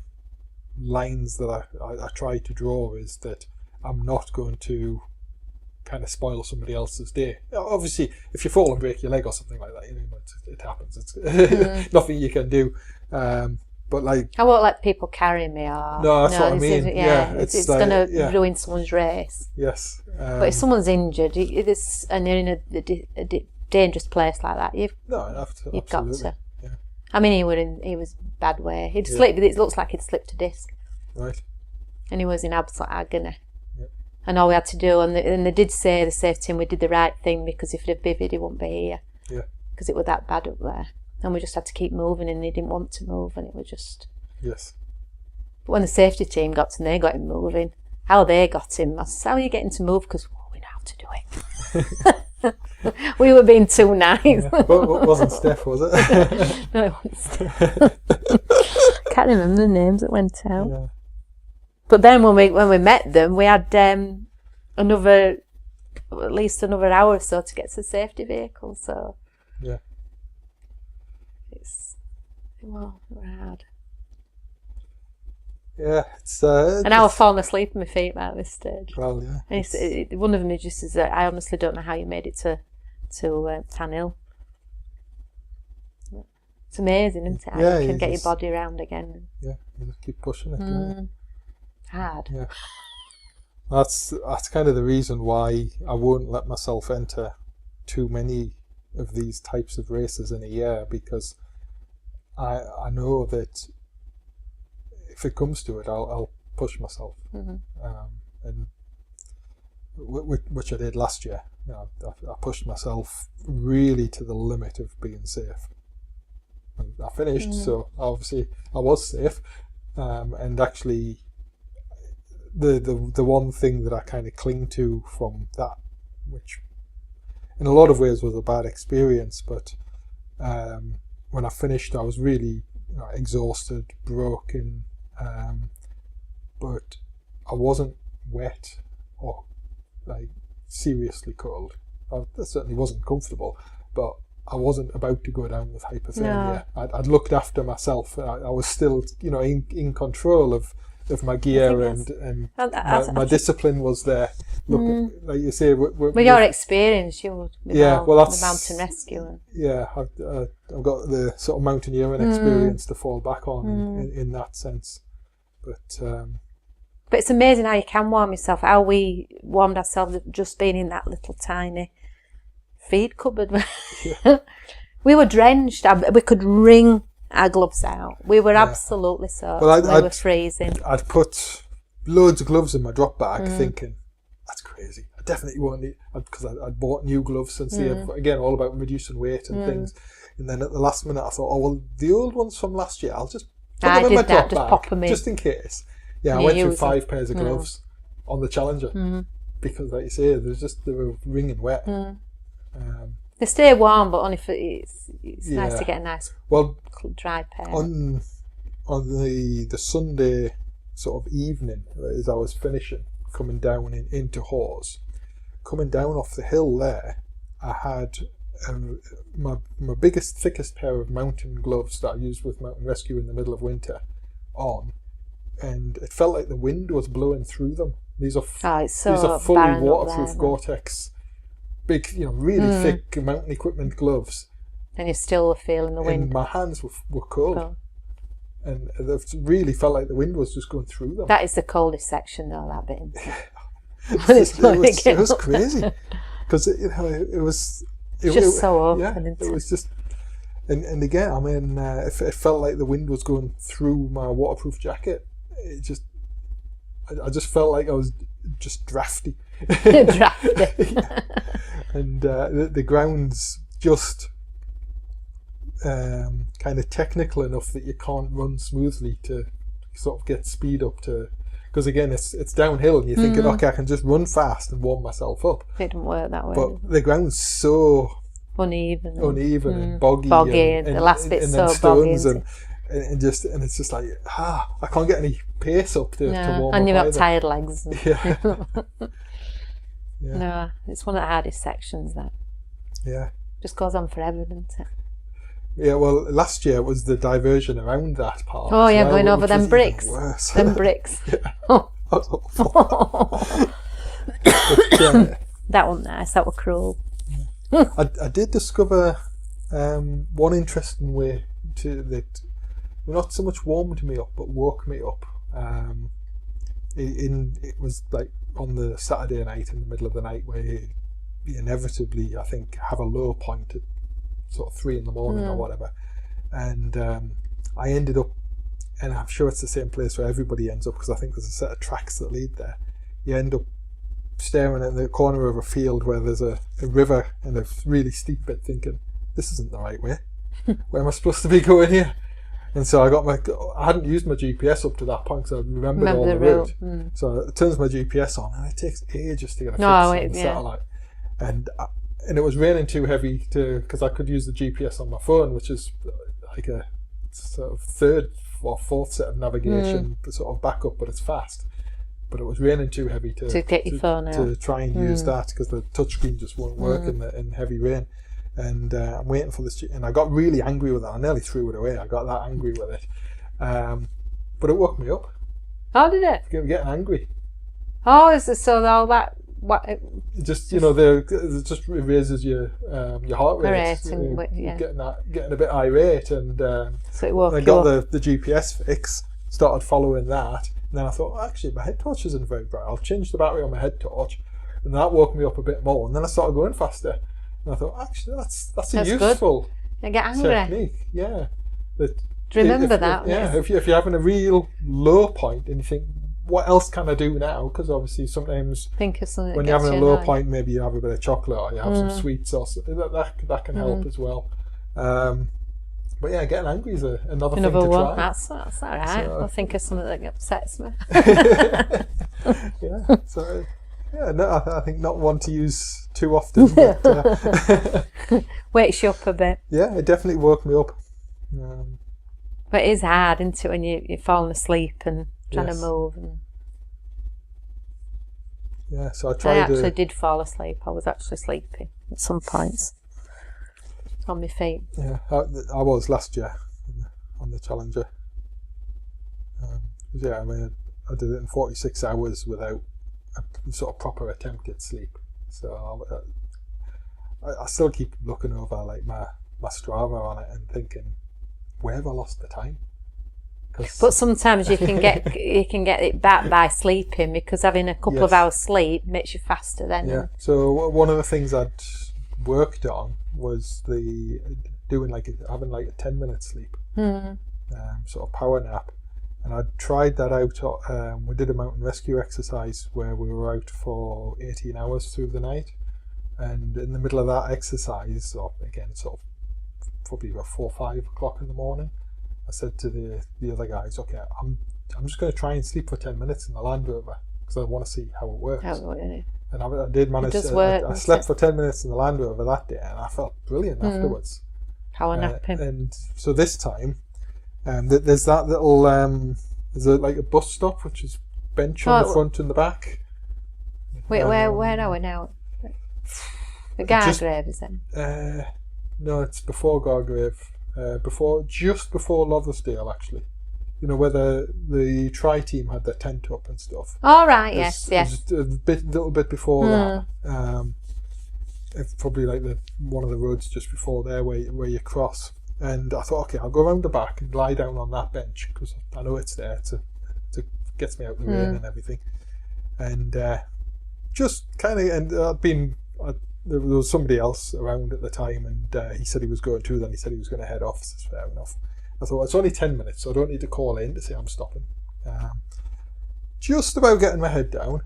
lines that I try to draw is that I'm not going to kind of spoil somebody else's day. Obviously, if you fall and break your leg or something like that, it happens. It's nothing you can do. But like, I won't let people carry me. Or no, that's what I mean. It's like, going to ruin someone's race. Yes. But if someone's injured, and you're in a dangerous place like that, you've got to. Yeah. I mean, he was bad way. He'd slipped. It looks like he'd slipped a disc. Right. And he was in absolute agony. Yep. And all we had to do, and they did say, the safety team, we did the right thing, because if it had vivid, he wouldn't be here. Yeah. Because it was that bad up there. And we just had to keep moving, and he didn't want to move, and it was just... Yes. But when the safety team got to him, they got him moving. How they got him, I said, how are you getting to move? Because we know how to do it. We were being too nice. Yeah. But it wasn't Steph, was it? No, it wasn't Steph. Can't remember the names that went out. Yeah. But then when we met them, we had at least another hour or so to get to the safety vehicle. So yeah, it's hard. Yeah, it's and I was falling asleep at my feet at this stage. Well, yeah. And one of them is just as I honestly don't know how you made it to Tan Hill. It's amazing, isn't it? How you can get your body around again. Yeah, you just keep pushing it. Don't you? Hard. Yeah. That's kind of the reason why I won't let myself enter too many of these types of races in a year, because I know that if it comes to it, I'll push myself, and which I did last year. You know, I pushed myself really to the limit of being safe. And I finished, so obviously I was safe, and actually. The one thing that I kind of cling to from that, which in a lot of ways was a bad experience, but when I finished, I was really exhausted, broken, but I wasn't wet or like seriously cold. I certainly wasn't comfortable, but I wasn't about to go down with hypothermia. No. I'd looked after myself. I was still, in control of my gear, and my discipline was there. Look, like you say, with your experience, you would. The mountain rescue. Yeah, I've got the sort of mountaineering experience to fall back on in that sense. But it's amazing how you can warm yourself. How we warmed ourselves just being in that little tiny feed cupboard. Yeah. We were drenched. We could wring our gloves out. We were absolutely soaked. Well, we were freezing. I'd put loads of gloves in my drop bag, thinking that's crazy. I definitely won't need, because I'd bought new gloves since again, all about reducing weight and things. And then at the last minute, I thought, oh well, the old ones from last year, I'll just put them in my drop bag, pop them in, just in case. Yeah, I went through 5 pairs of gloves on the Challenger because, like you say, they were wringing wet. They stay warm, but only for it's nice to get a nice dry pair. On the Sunday sort of evening, as I was finishing, coming down into Hawes, coming down off the hill there, I had my biggest, thickest pair of mountain gloves that I used with Mountain Rescue in the middle of winter on, and it felt like the wind was blowing through them. These are fully waterproof Gore-Tex, big, really thick mountain equipment gloves. And you still were feeling the wind. And my hands were cold. And it really felt like the wind was just going through them. That is the coldest section, though, that bit. It was crazy. Because it was so open. It was just... And again, I mean, it felt like the wind was going through my waterproof jacket. I just felt like I was just drafty. Drafty. Yeah. And the ground's just kind of technical enough that you can't run smoothly to sort of get speed up to, because again it's downhill and you're thinking, okay, I can just run fast and warm myself up. It didn't work that way. But the ground's so uneven and boggy and the last bit's so stones boggy and it's just like I can't get any pace up to warm up. And you've got tired legs. Yeah. No, it's one of the hardest sections, that. Yeah. Just goes on forever, doesn't it? Yeah, well, last year was the diversion around that part. Oh, yeah, going over them bricks. Them bricks. Yeah. That was awful. That wasn't nice, that was cruel. I did discover one interesting way that not so much warmed me up, but woke me up. It was like on the Saturday night, in the middle of the night, where you inevitably, I think, have a low point at sort of 3 in the morning or whatever. And I ended up, and I'm sure it's the same place where everybody ends up, because I think there's a set of tracks that lead there. You end up staring at the corner of a field where there's a river and a really steep bit, thinking, this isn't the right way. Where am I supposed to be going here? And so I hadn't used my GPS up to that point, so I remembered all the route. So it turns my GPS on, and it takes ages to get a fix on the satellite. And it was raining too heavy because I could use the GPS on my phone, which is like a sort of third or fourth set of navigation sort of backup, but it's fast. But it was raining too heavy to get your phone out. To try and use that, because the touchscreen just won't work in heavy rain. And I'm waiting for this, and I got really angry with it. I nearly threw it away. I got that angry with it, but it woke me up. Oh, did it? Getting angry. Oh, is it so all that? What? It just it just raises your heart rate. Getting a bit irate, and so it woke I got the GPS fix. Started following that, and then I thought, actually, my head torch isn't very bright. I'll change the battery on my head torch, and that woke me up a bit more. And then I started going faster. And I thought, actually, that's a useful technique. Yeah. Remember that. Yeah. If you're having a real low point and you think, what else can I do now? Because obviously sometimes think of something when you're having a low point, maybe you have a bit of chocolate or you have some sweets or that can help as well. But yeah, getting angry is another thing to one. try. That's all right. I'll think of something that upsets me. Yeah. So. Yeah, no, I think not one to use too often. But, wakes you up a bit. Yeah, it definitely woke me up. But it is hard, isn't it, when you're falling asleep and trying to move. Yeah, so I actually did fall asleep. I was actually sleepy at some points on my feet. Yeah, I was last year on the Challenger. Yeah, I mean, I did it in 46 hours without a sort of proper attempt at sleep. So I still keep looking over like my Strava on it and thinking, where have I lost the time? But sometimes you can get it back by sleeping, because having a couple of hours sleep makes you faster then. Yeah. So one of the things I'd worked on was having like a 10-minute sleep, sort of power nap. And I tried that out. We did a mountain rescue exercise where we were out for 18 hours through the night. And in the middle of that exercise, or again, sort of probably about 4 or 5 o'clock in the morning, I said to the other guys, okay, I'm just going to try and sleep for 10 minutes in the Land Rover, because I want to see how it works. And I did manage to. I slept for 10 minutes in the Land Rover that day, and I felt brilliant afterwards. Power napping. And so this time, there's that little there's like a bus stop, which is bench on the front and the back. Wait, where are we now? The Gargrave, is it? No, it's before Gargrave. Just before Lothersdale, actually. You know, where the tri team had their tent up and stuff. Oh right, yes. A little bit before that. It's probably like one of the roads just before there where you cross. And I thought, okay, I'll go around the back and lie down on that bench, because I know it's there to gets me out of the rain and everything. And just kind of, and there was somebody else around at the time, and he said he was going to, then he said he was going to head off, so it's fair enough. I thought, it's only 10 minutes, so I don't need to call in to say I'm stopping. Just about getting my head down,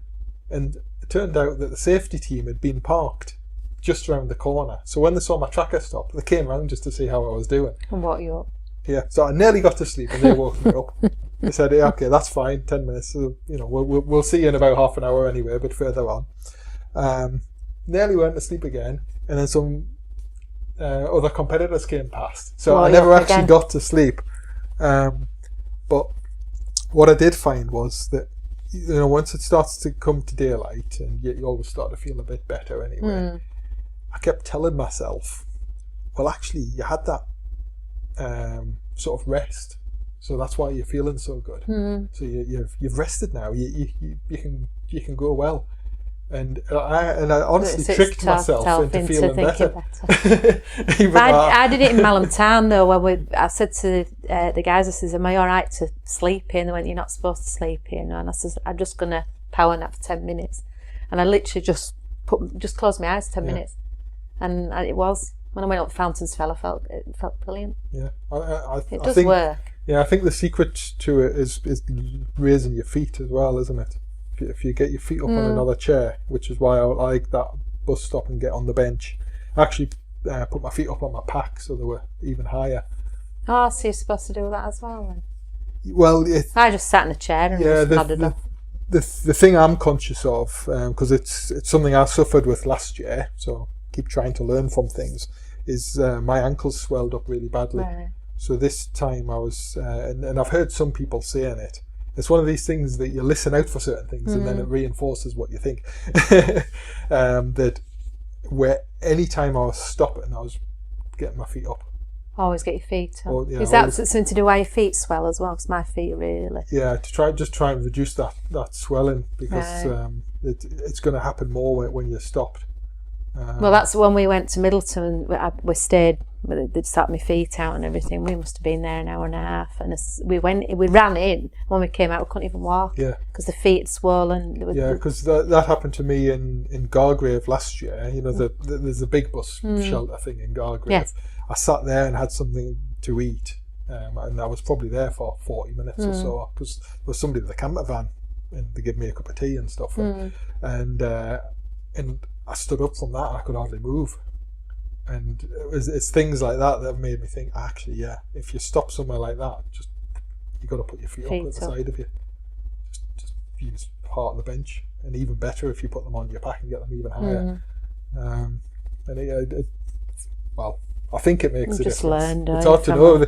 and it turned out that the safety team had been parked just around the corner. So when they saw my tracker stop, they came round just to see how I was doing. And woke you up. Yeah, so I nearly got to sleep, and they woke me up. They said, yeah, okay, that's fine, 10 minutes. So, you know, we'll see you in about half an hour anyway, but further on. Nearly went to sleep again, and then some other competitors came past. So I never actually got to sleep. But what I did find was that, you know, once it starts to come to daylight, and you always start to feel a bit better anyway, I kept telling myself, well, actually, you had that sort of rest, so that's why you're feeling so good. So you've rested now. You can go well. And I honestly It's tricked myself into feeling better. Even I did it in Montane though, when I said to the guys, I says, am I all right to sleep here? And they went, you're not supposed to sleep here. And I says, I'm just going to power nap for 10 minutes. And I literally just closed my eyes 10 minutes. And it was, when I went up Fountains Fell, it felt brilliant. Yeah. It does work. Yeah, I think the secret to it is raising your feet as well, isn't it? If you get your feet up on another chair, which is why I like that bus stop and get on the bench. I actually put my feet up on my pack so they were even higher. Oh, so you're supposed to do that as well then? Well, I just sat in a chair and just nodded off. The thing I'm conscious of, because it's something I suffered with last year, so keep trying to learn from things, is my ankles swelled up really badly. Right. So this time I was, and I've heard some people saying it, it's one of these things that you listen out for certain things and then it reinforces what you think. That where any time I was stopping, I was getting my feet up. Always get your feet up. Yeah, is that something to do why your feet swell as well? Because my feet really... Yeah, to try and reduce that swelling, because it's going to happen more when you're stopped. Well, that's when we went to Middleton. We stayed. They'd sat my feet out and everything. We must have been there an hour and a half. And we ran in. When we came out, we couldn't even walk. Yeah, because the feet had swollen. Because that happened to me in Gargrave last year. You know, there's a big bus shelter thing in Gargrave. Yes. I sat there and had something to eat, and I was probably there for 40 minutes or so, because there was somebody with a camper van and they gave me a cup of tea and stuff. And I stood up from that and I could hardly move. And it's things like that made me think, actually, yeah, if you stop somewhere like that, just you got to put your feet up at the side of you. Just use part of the bench, and even better if you put them on your pack and get them even higher. Well, I think it makes a difference. Learned, it's hard to know.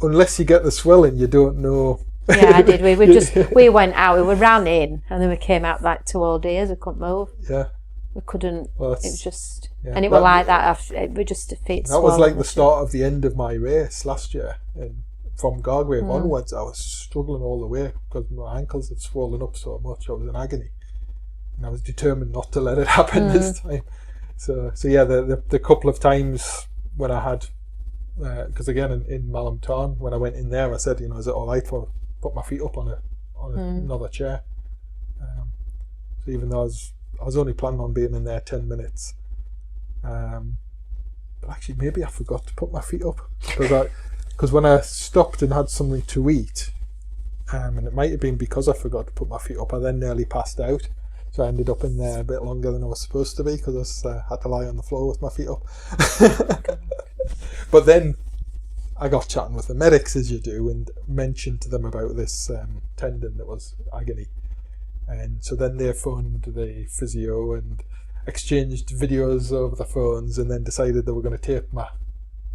Unless you get the swelling, you don't know. Yeah, I did. We went out. We ran in, and then we came out like 2 whole days. We couldn't move. Yeah. We couldn't. Well, it was just, and it was like that after. It was just a feet. That was like the start of the end of my race last year, and from Gargrave onwards, I was struggling all the way because my ankles had swollen up so much. I was in agony, and I was determined not to let it happen this time. So yeah, the couple of times when I had, because again in Montane, when I went in there, I said, is it all right for put my feet up on another chair? So even though I was only planning on being in there 10 minutes. But actually, maybe I forgot to put my feet up. Because when I stopped and had something to eat, and it might have been because I forgot to put my feet up, I then nearly passed out. So I ended up in there a bit longer than I was supposed to be, because I had to lie on the floor with my feet up. But then I got chatting with the medics, as you do, and mentioned to them about this tendon that was agony. And so then they phoned the physio and exchanged videos over the phones, and then decided they were going to tape my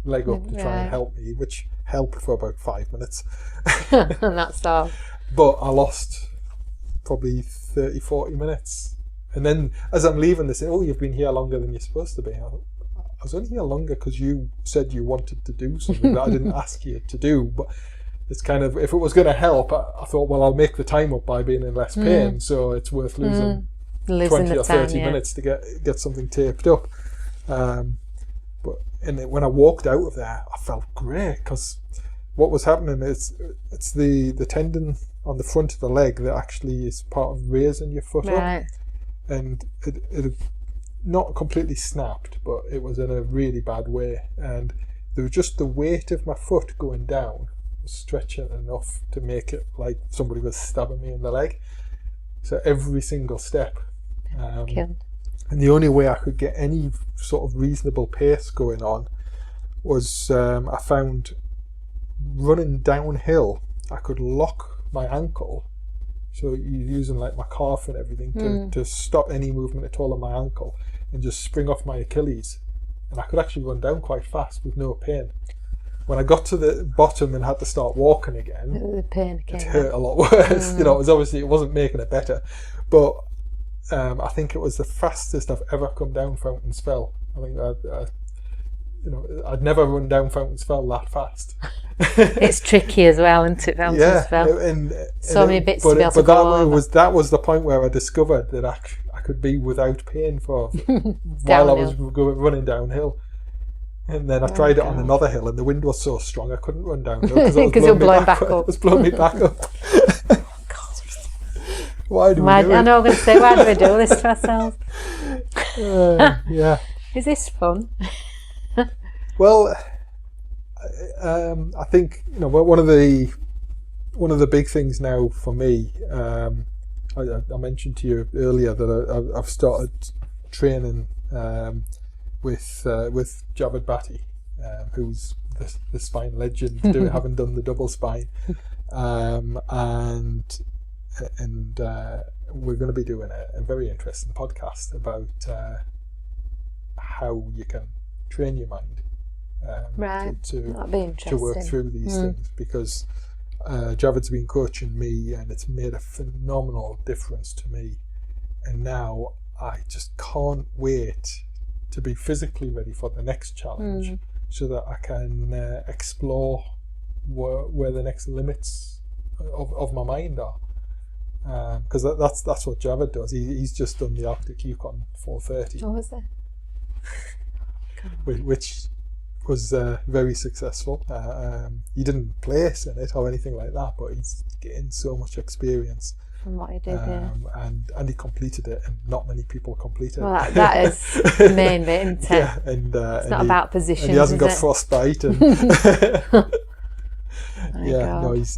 leg up to try and help me, which helped for about 5 minutes. And that's all. But I lost probably 30-40 minutes. And then as I'm leaving, they say, oh, you've been here longer than you're supposed to be. I was only here longer because you said you wanted to do something that I didn't ask you to do. But it's kind of, if it was going to help, I thought, well, I'll make the time up by being in less pain, so it's worth losing 20 or 30 minutes to get something taped up. But when I walked out of there, I felt great, because what was happening is it's the tendon on the front of the leg that actually is part of raising your foot up, and it had not completely snapped, but it was in a really bad way, and there was just the weight of my foot going down was stretching enough to make it like somebody was stabbing me in the leg. So every single step, and the only way I could get any sort of reasonable pace going on was I found running downhill I could lock my ankle, so you're using like my calf and everything to stop any movement at all on my ankle, and just spring off my Achilles, and I could actually run down quite fast with no pain. When I got to the bottom and had to start walking again, the pain it hurt a lot worse. It wasn't making it better, but I think it was the fastest I've ever come down Fountains Fell. I think I'd never run down Fountains Fell that fast. It's tricky as well, isn't it, Fountains Fell? So many bits to be able to go over. That was the point where I discovered that I could be without pain for while I was running downhill. And then I tried it on another hill, and the wind was so strong I couldn't run downhill because you're blowing back up. It was blowing me back up. Why do we do it? I know I'm going to say, why do we do this to ourselves? Yeah. Is this fun? Well, I think one of the big things now for me. I mentioned to you earlier that I've started training with Javed Bhatti, who's the spine legend, having done the double spine, and we're going to be doing a very interesting podcast about how you can train your mind to work through these things, because Javed's been coaching me and it's made a phenomenal difference to me, and now I just can't wait to be physically ready for the next challenge so that I can explore where the next limits of my mind are. Because that's what Javed does. He's just done the Arctic Yukon 430. Oh, was there? Which was very successful. He didn't place in it or anything like that, but he's getting so much experience from what he did. And he completed it, and not many people completed it. Well, that is the main bit, isn't it? Yeah, and it's not about positions. And he hasn't got frostbite. And he's.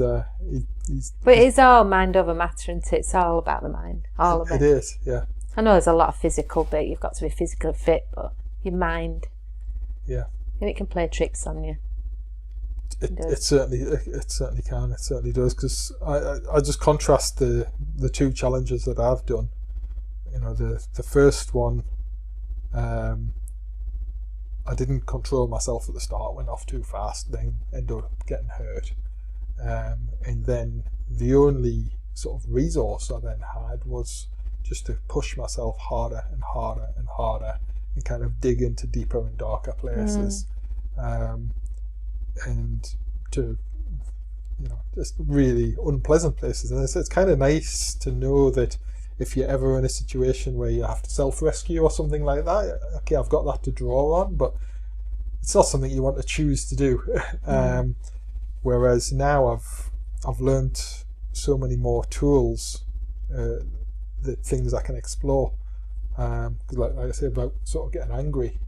But it's all mind over matter, isn't it? It's all about the mind. All of it. It is, yeah. I know there's a lot of physical bit. You've got to be physically fit, but your mind. Yeah. And it can play tricks on you. It certainly can. It certainly does. Because I just contrast the two challenges that I've done. The first one, I didn't control myself at the start. Went off too fast. Then ended up getting hurt. And then the only sort of resource I then had was just to push myself harder and harder and harder, and kind of dig into deeper and darker places, and to just really unpleasant places. And it's kind of nice to know that if you're ever in a situation where you have to self-rescue or something like that, okay, I've got that to draw on, but it's not something you want to choose to do. Whereas now I've learnt so many more tools, that things I can explore. Like I say about sort of getting angry,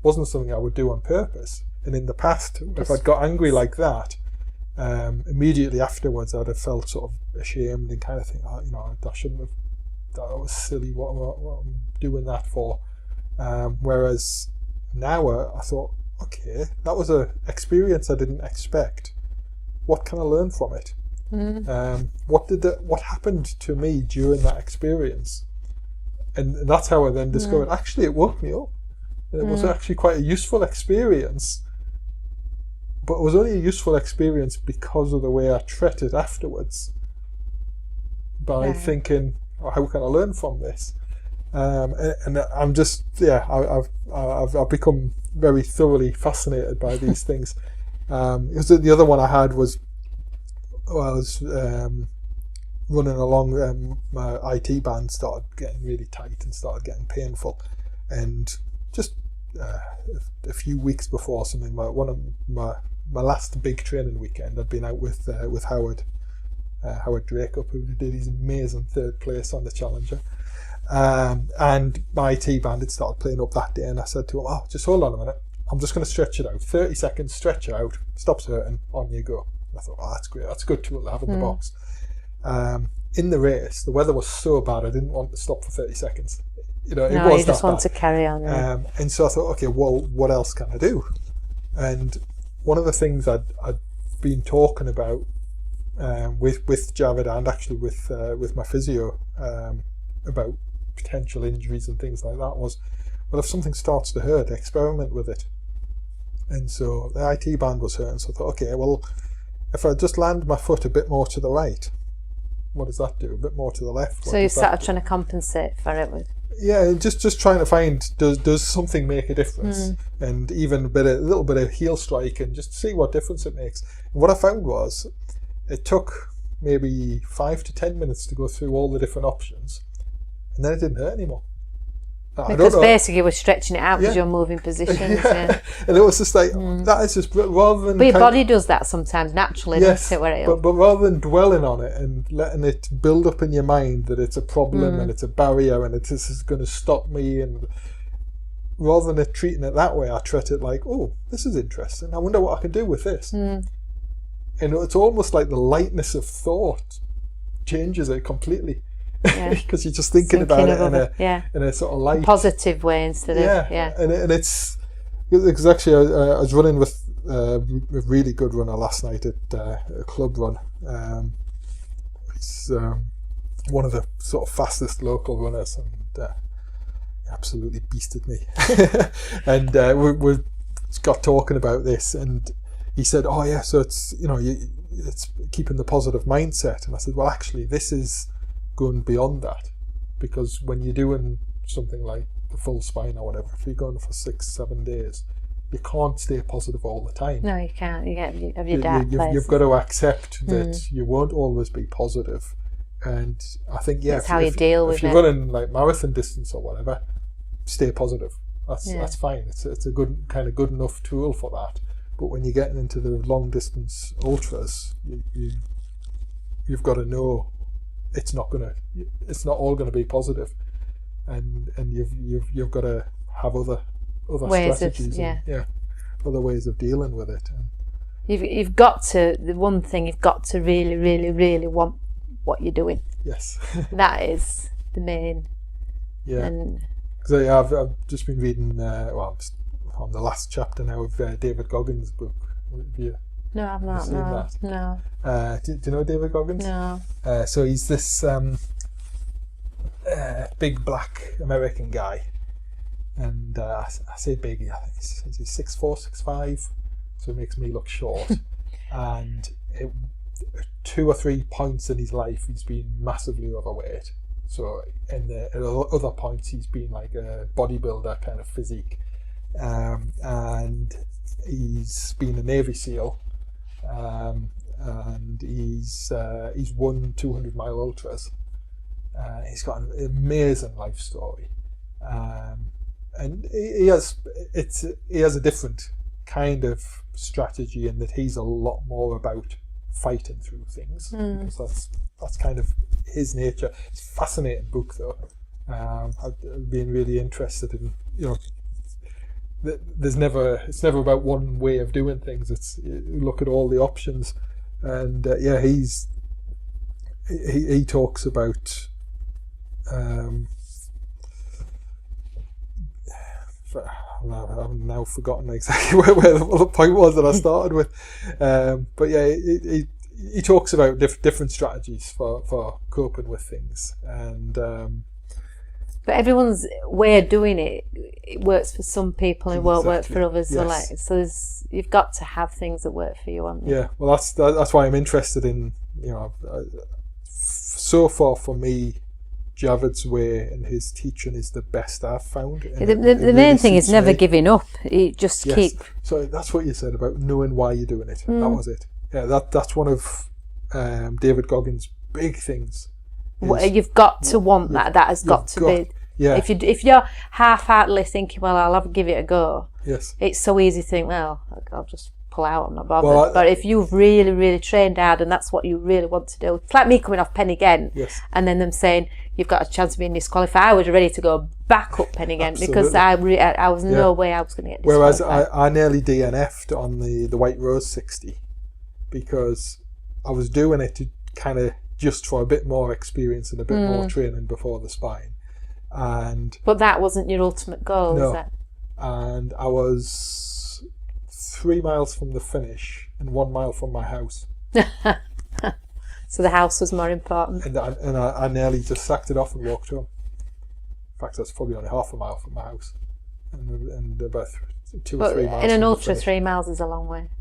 wasn't something I would do on purpose. And in the past, if I'd got angry like that, immediately afterwards I'd have felt sort of ashamed and kind of think, I shouldn't have. That was silly. What am I doing that for? Whereas now I thought, okay, that was an experience I didn't expect. What can I learn from it? What happened to me during that experience? And that's how I then discovered, actually, it woke me up. And it was actually quite a useful experience. But it was only a useful experience because of the way I treated afterwards. By thinking, how can I learn from this? And I'm just, I've become very thoroughly fascinated by these things. The other one I had was, I was running along, my IT band started getting really tight and started getting painful, and just a few weeks before something, one of my last big training weekend, I'd been out with Howard Drake-up, who did his amazing third place on the Challenger. And my IT band had started playing up that day, and I said to him, just hold on a minute, I'm just going to stretch it out, 30 seconds, stretch it out, stops hurting, on you go. And I thought, that's great, that's a good tool to have in the box. In the race, the weather was so bad I didn't want to stop for 30 seconds. It was you just want bad. to carry on. And so I thought, okay, well, what else can I do? And one of the things I'd been talking about with Javed, and actually with my physio, about potential injuries and things like that, was, well, if something starts to hurt, experiment with it. And so the IT band was hurting, so I thought, okay, well, if I just land my foot a bit more to the right, what does that do? A bit more to the left? So you started trying to compensate for it with... Yeah, just trying to find, does something make a difference? And even a little bit of heel strike, and just see what difference it makes. And what I found was, it took maybe 5 to 10 minutes to go through all the different options. and then it didn't hurt anymore. Because basically we're stretching it out because you're moving positions. Yeah. And it was just like, that is just, rather than... But your body does that sometimes naturally, doesn't it? Where but rather than dwelling on it and letting it build up in your mind that it's a problem and it's a barrier and this is going to stop me, and rather than treating it that way, I treat it like, oh, this is interesting. I wonder what I can do with this. And it's almost like the lightness of thought changes it completely. Because you're just thinking about it in a sort of light, positive way instead of and it's because actually I was running with a really good runner last night at a club run. He's one of the sort of fastest local runners, and absolutely beasted me. And we got talking about this, and he said, "Oh yeah, so it's it's keeping the positive mindset." And I said, "Well, actually, this is going beyond that, because when you're doing something like the full spine or whatever, if you're going for 6-7 days, you can't stay positive all the time. No, you can't. You have your dark places. You've got to accept that you won't always be positive. And I think that's how you deal with it. If you're running like marathon distance or whatever, stay positive. That's fine. It's a good good enough tool for that. But when you're getting into the long distance ultras, you've got to know it's not all gonna be positive, and you've got to have other ways strategies, other ways of dealing with it. And you've got to, the one thing you've got to really, really, really want what you're doing. Yes, that is the main. Yeah, and because I've just been reading. I'm on the last chapter now of David Goggins' book. No, I've not. Seen that? No. Do you know David Goggins? No. So he's this big black American guy, and I say big. I think he's 6'4", 6'5", so it makes me look short. And 2 or 3 points in his life, he's been massively overweight. So at other points, he's been like a bodybuilder kind of physique, and he's been a Navy SEAL. And he's won 200-mile ultras. He's got an amazing life story, and he has a different kind of strategy in that he's a lot more about fighting through things, because that's kind of his nature. It's a fascinating book, though. I've been really interested in, it's never about one way of doing things. It's look at all the options, and he talks about I've now forgotten exactly where the point was that I started with, but he talks about different strategies for coping with things, and but everyone's way of doing it works for some people and won't work for others. Yes. So you've got to have things that work for you, haven't you? Yeah, well that's why I'm interested in, so far for me, Javed's way and his teaching is the best I've found. The main thing is never giving up. You just keep. So that's what you said about knowing why you're doing it. That was it. Yeah, that's one of David Goggins' big things. You've got to want that. That has got to be. Yeah. If you're half-heartedly thinking, well, I'll give it a go. Yes. It's so easy to think, well, I'll just pull out. I'm not bothered. Well, but if you've really, really trained hard and that's what you really want to do, it's like me coming off Penny Ghent, and then them saying you've got a chance of being disqualified. I was ready to go back up Penny Ghent because I was no way I was going to get disqualified. Whereas I nearly DNF'd on the White Rose 60 because I was doing it to kind of just for a bit more experience and a bit more training before the spine. But that wasn't your ultimate goal, was it? And I was 3 miles from the finish and 1 mile from my house. So the house was more important. And I nearly just sacked it off and walked home. In fact, that's probably only half a mile from my house, and about 2 or 3 miles. In an ultra, 3 miles is a long way.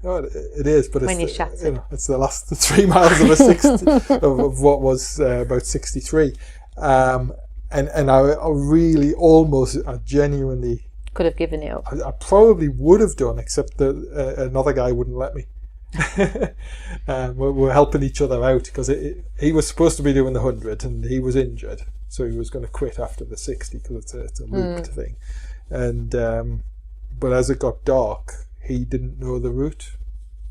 Oh, it is, but it's the last 3 miles of a 60 of what was about 63. And I really I genuinely could have given it up. I probably would have done, except that another guy wouldn't let me. We're helping each other out because he was supposed to be doing the 100 and he was injured, so he was going to quit after the 60 because it's a looped thing. And but as it got dark, he didn't know the route,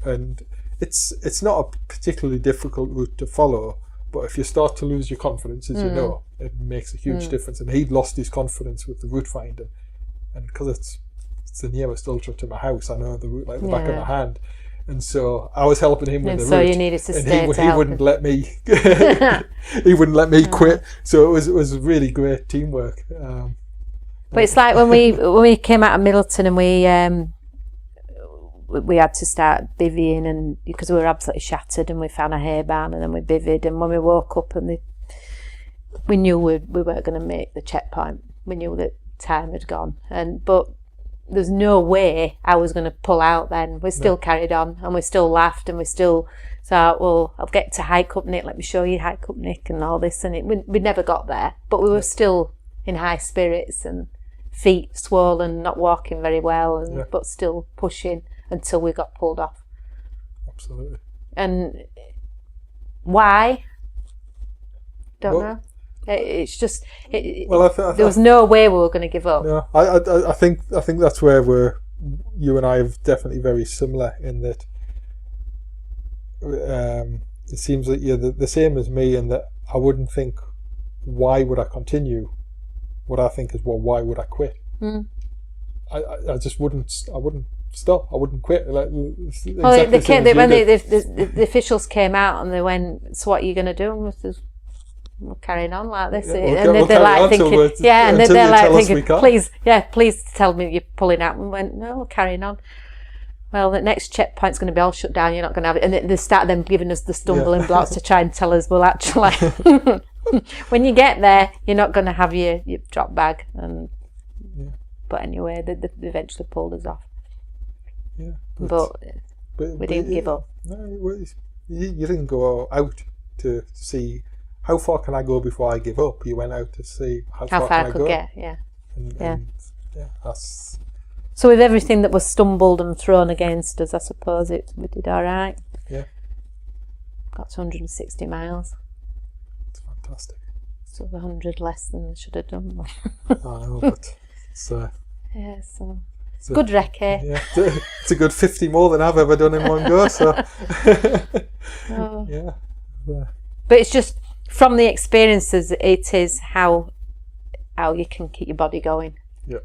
and it's not a particularly difficult route to follow. But if you start to lose your confidence, as you know, it makes a huge difference. And he'd lost his confidence with the route finding, and because it's the nearest ultra to my house, I know the route like the back of my hand. And so I was helping him with the route. You needed to stay and he wouldn't let me. He wouldn't let me quit. So it was really great teamwork. But it's like when we came out of Middleton and we had to start bivvying, and because we were absolutely shattered, and we found a hay barn and then we bivvied, and when we woke up and we knew we weren't going to make the checkpoint. We knew that time had gone, but there's no way I was going to pull out then. We still carried on, and we still laughed, and we still thought, well, I'll get to Hike Up Nick, let me show you Hike Up Nick and all this, and we never got there, but we were still in high spirits and feet swollen, not walking very well, but still pushing until we got pulled off. Absolutely. And why? Don't know. It's just there was no way we were going to give up. No, I think that's where you and I are definitely very similar in that. It seems that you're the same as me, in that I wouldn't think, why would I continue? What I think is, well, why would I quit? I just wouldn't. I wouldn't stop. I wouldn't quit. The officials came out and they went, "So what are you going to do?" And we're carrying on like this, and they're like thinking, please tell me you're pulling out. And we went, no, we're carrying on. Well, the next checkpoint's going to be all shut down. You're not going to have it, and they start them giving us the stumbling blocks to try and tell us, well, actually, when you get there, you're not going to have your drop bag. And but anyway, they eventually pulled us off. Yeah, but we didn't give up. No, you didn't go out to see how far can I go before I give up. You went out to see how far can I could go. Get. And that's. So with everything that was stumbled and thrown against us, I suppose we did all right. Yeah. Got to 160 miles. It's fantastic. So 100 less than I should have done. I know, but it's good recce. Yeah, it's a good 50 more than I've ever done in one go. So yeah. But it's just from the experiences, it is how you can keep your body going. Yeah.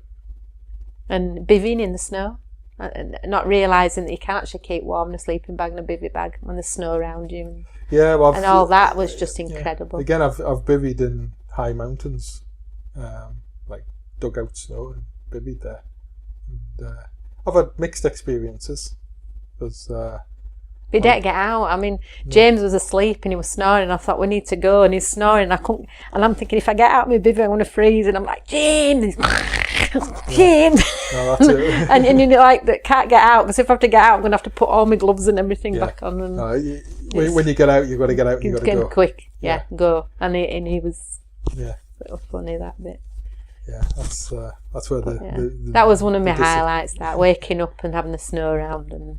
And bivvying in the snow, and not realising that you can actually keep warm in a sleeping bag and a bivvy bag when there's snow around you. Yeah, well, and all that was just incredible. Yeah. Again, I've bivvied in high mountains, like dug out snow and bivvied there. And I've had mixed experiences because. But he didn't get out. I mean, James was asleep and he was snoring. I thought, we need to go, and he's snoring. I couldn't, and I'm thinking, if I get out of my bivvy, I'm going to freeze. And I'm like, James, James. No, that's it. and you're like, that can't get out, because if I have to get out, I'm going to have to put all my gloves and everything back on. And when you get out, you've got to get out and you've got to go. Quick, go. And he was sort of funny, that bit. Yeah, that's where that was one of my highlights, that waking up and having the snow around and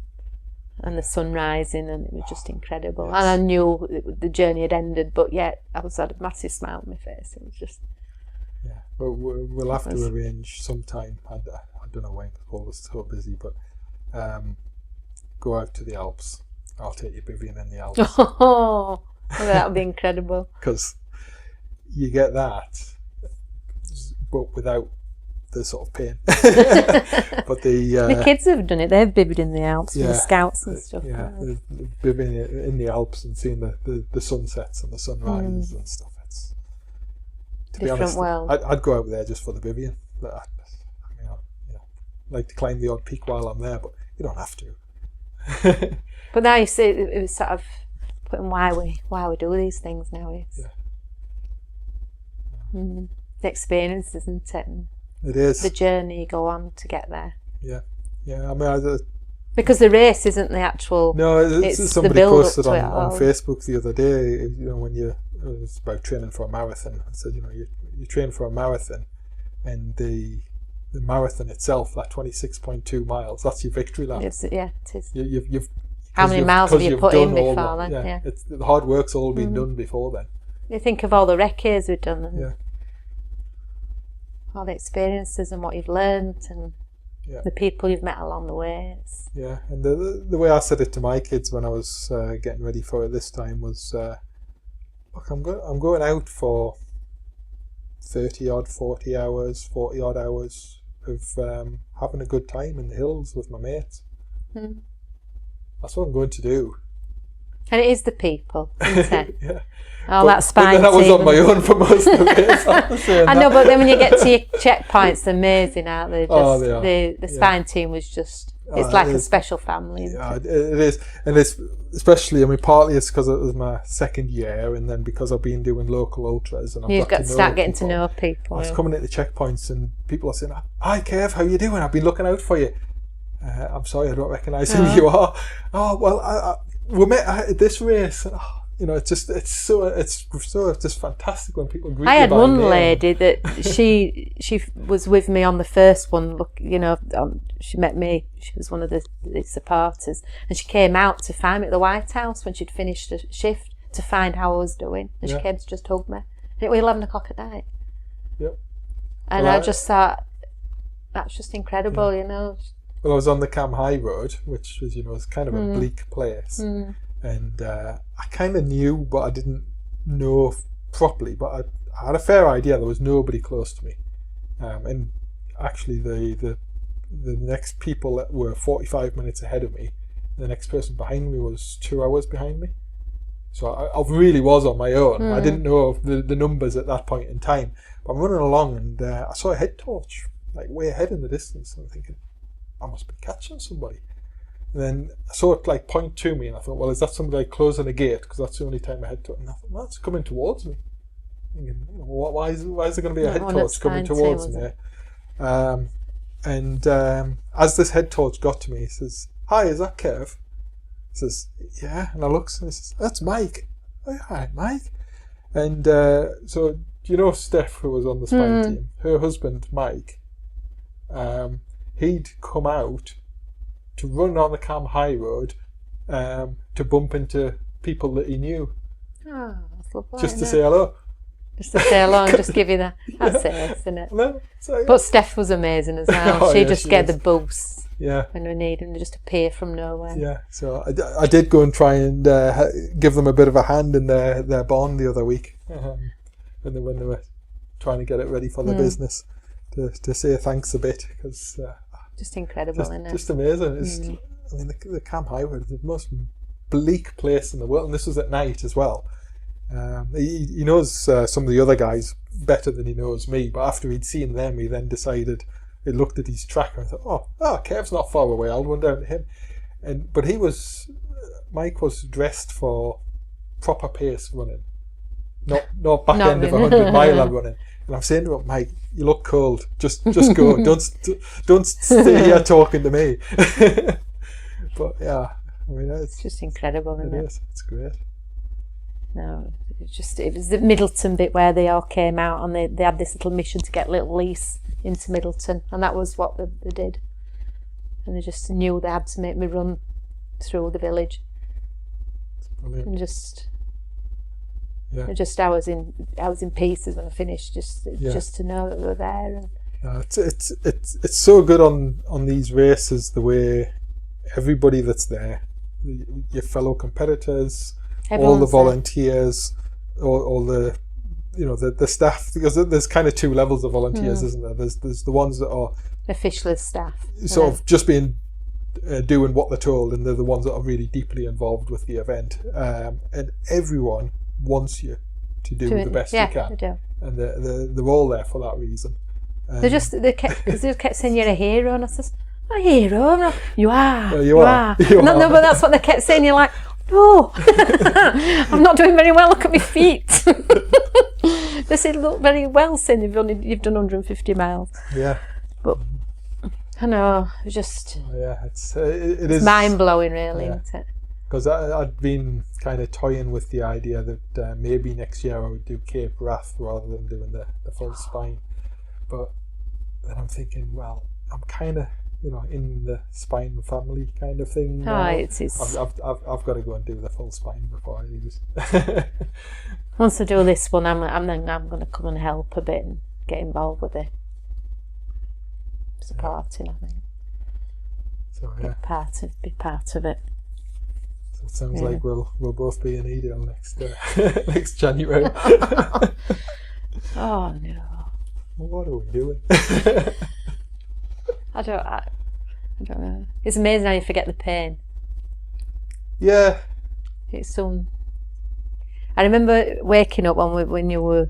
the sun rising, and it was just incredible. Yes. And I knew the journey had ended, but yet I had a massive smile on my face. It was just... Yeah, well, we'll have to arrange sometime. I don't know when, because Paul was so busy, but go out to the Alps. I'll take you bivvying in the Alps. Oh, that would be incredible. Because you get that, but without the sort of pain. But the kids have done it. They've bivvied in the Alps with the scouts and stuff. Yeah, bivvying in the Alps and seeing the sunsets and the sunrises and stuff. It's, to different be honest, world. I'd go out there just for the bivvying. But I like to climb the odd peak while I'm there, but you don't have to. But now you see, it was sort of putting why we do these things now. The experience, isn't it? And it is. The journey you go on to get there. Yeah. I mean, because the race isn't the actual. No, it's somebody the build posted up to on Facebook the other day. When it was about training for a marathon. I said, you train for a marathon, and the marathon itself, that 26.2 miles, that's your victory lap. It is. You've how many miles have you put in before then? The hard work's all been done before then. You think of all the recces we've done. all the experiences and what you've learnt and the people you've met along the way. Yeah, and the way I said it to my kids when I was getting ready for it this time was, look, I'm going out for 30 odd, 40 hours, 40 odd hours of having a good time in the hills with my mates. That's what I'm going to do. And it is the people, isn't it? Yeah. Oh, that spine team. But then I was on my own for most of it. I know, but then when you get to your checkpoints, they're amazing, aren't they? Just, they are. The spine team was just, it's like a special family. Yeah, it is. And it's, especially, I mean, partly it's because it was my second year, and then because I've been doing local ultras. And You've got to start getting to know people. I was coming at the checkpoints and people are saying, "Hi Kev, how you doing? I've been looking out for you." I'm sorry, I don't recognise who you are. Oh, well, we met at this race. You know, it's just fantastic when people greet you. I had one name. lady that she was with me on the first one. Look, you know, she met me. She was one of the supporters, and she came out to find me at the White House when she'd finished the shift to find how I was doing, and she came to just hug me. And it was 11 o'clock at night. Yep. And well, I just thought, that's just incredible, you know. Well, I was on the Cam High Road, which was, you know, it's kind of a bleak place. And I kind of knew, but I didn't know properly. But I had a fair idea there was nobody close to me. And actually, the next people that were 45 minutes ahead of me, the next person behind me was 2 hours behind me. So I really was on my own. I didn't know the numbers at that point in time. But I'm running along, and I saw a head torch, like way ahead in the distance. And I'm thinking, I must be catching somebody. And then I saw it like point to me, and I thought, well, is that somebody like closing a gate? Because that's the only time I head to it. And I thought, well, it's coming towards me. Thinking, you know, why is there going to be a head torch coming towards me? As this head torch got to me, he says, "Hi, is that Kev?" He says, "Yeah." And I look, and he says, "That's Mike." "Oh, yeah, hi, Mike." And so, you know Steph, who was on the spine team, her husband, Mike, he'd come out to run on the Cam High Road to bump into people that he knew. Oh, that's lovely. Just to say hello. Just to say hello and just give you that. That's it, isn't it? No, so, but Steph was amazing as well. She just get the boosts when we need them. They just appear from nowhere. Yeah, so I did go and try and give them a bit of a hand in their barn the other week when they were trying to get it ready for the business to say thanks a bit, because just incredible, isn't it? Just amazing. It's, I mean, the Cam High Road is the most bleak place in the world, and this was at night as well. He knows some of the other guys better than he knows me, but after he'd seen them, he then decided, he looked at his tracker and thought, oh, Kev's not far away, I'll run down to him. But Mike was dressed for proper pace running, not back end of 100-mile running. And I'm saying to him, "Mike, you look cold. Just go. Don't stay here talking to me." But yeah, I mean, it's just incredible, isn't it? It is. It's great. No, it was the Middleton bit where they all came out, and they had this little mission to get little Lise into Middleton, and that was what they did. And they just knew they had to make me run through the village. It's brilliant. And just. Yeah. Just I was in pieces when I finished. Just to know that they were there. And it's so good on these races, the way everybody that's there, your fellow competitors, all the volunteers, all the the staff, because there's kind of two levels of volunteers, isn't there? There's the ones that are official staff, sort of just being doing what they're told, and they're the ones that are really deeply involved with the event, and everyone wants you to do the best you can. They do. And they're all there for that reason. They kept saying you're a hero, and I says, "A hero? No, you are. No, you are. No, but that's what they kept saying. You're like, no, I'm not doing very well. Look at my feet." They said, "Look very well, saying you've done 150 miles." Yeah. But I know, it just it is mind blowing, really, isn't it? Because I'd been kind of toying with the idea that maybe next year I would do Cape Wrath rather than doing the full spine. But then I'm thinking, well, I'm kind of, in the spine family kind of thing. It's I've got to go and do the full spine before I lose. Once I do this one, I'm going to come and help a bit and get involved with it. supporting, I think. So yeah, Be part of it. so it sounds like we'll both be in Edale next next January. Oh no. What are we doing? I don't know. It's amazing how you forget the pain. Yeah. It's some. I remember waking up when you were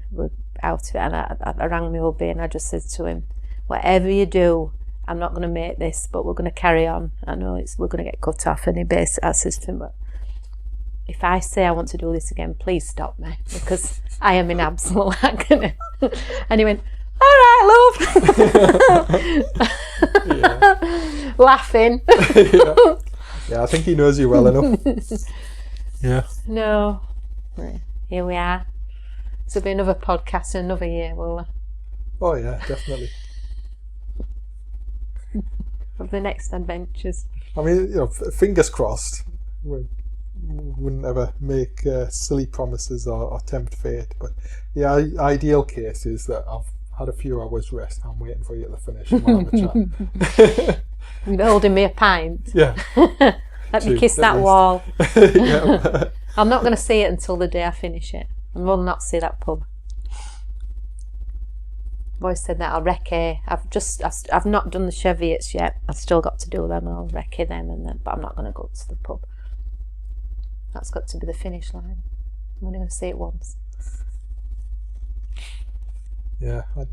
out of it, and I rang my hubby and I just said to him, "Whatever you do, I'm not going to make this, but we're going to carry on. I know we're going to get cut off." And I said to him, "If I say I want to do this again, please stop me, because I am in absolute agony." And he went, "All right, love." Laughing. Yeah, I think he knows you well enough. Yeah. No. Here we are. This will be another podcast in another year, will there? Oh yeah, definitely. Of the next adventures. I mean, fingers crossed. We wouldn't ever make silly promises or tempt fate, but the ideal case is that I've had a few hours rest. I'm waiting for you at the finish and we'll have a chat. You're holding me a pint. Yeah. Let me kiss that wall. Yeah. I'm not going to see it until the day I finish it. I will not see that pub. I've always said that I'll recce. I've not done the Cheviots yet. I've still got to do them. I'll recce them, but I'm not going to go to the pub. That's got to be the finish line. I'm only going to see it once. Yeah, I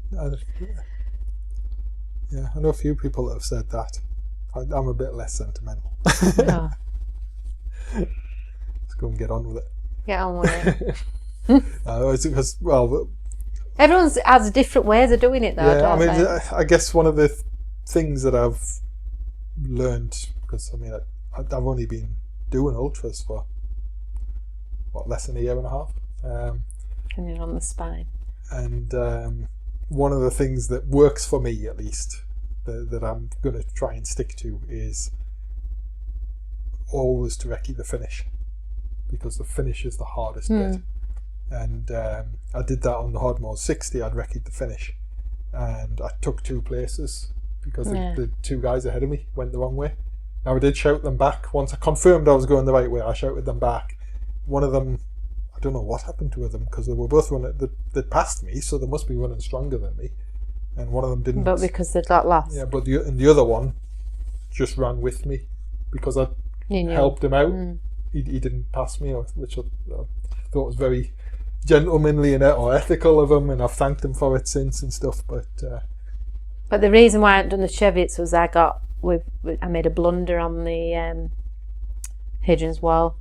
know a few people that have said that. I'm a bit less sentimental. No. Let's go and get on with it. Get on with it. It's because, well, everyone has different ways of doing it, though. yeah, I mean, they? I guess one of the things that I've learned, because I mean, I've only been doing ultras for less than a year and a half. And you're on the spine. And one of the things that works for me, at least, that I'm going to try and stick to is always to recce the finish, because the finish is the hardest bit. And I did that on the Hardmoor 60. I'd recce'd the finish, and I took 2 places because the 2 guys ahead of me went the wrong way. Now I did shout them back once I confirmed I was going the right way. I shouted them back. One of them, I don't know what happened to them, because they were both running. They passed me, so they must be running stronger than me. And one of them didn't. But because they got lost. Yeah, but the other one just ran with me because I helped him out. He didn't pass me, which I thought was very gentlemanly and or ethical of him, and I've thanked him for it since and stuff. But the reason why I hadn't done the Cheviots was I made a blunder on the Higgins wall.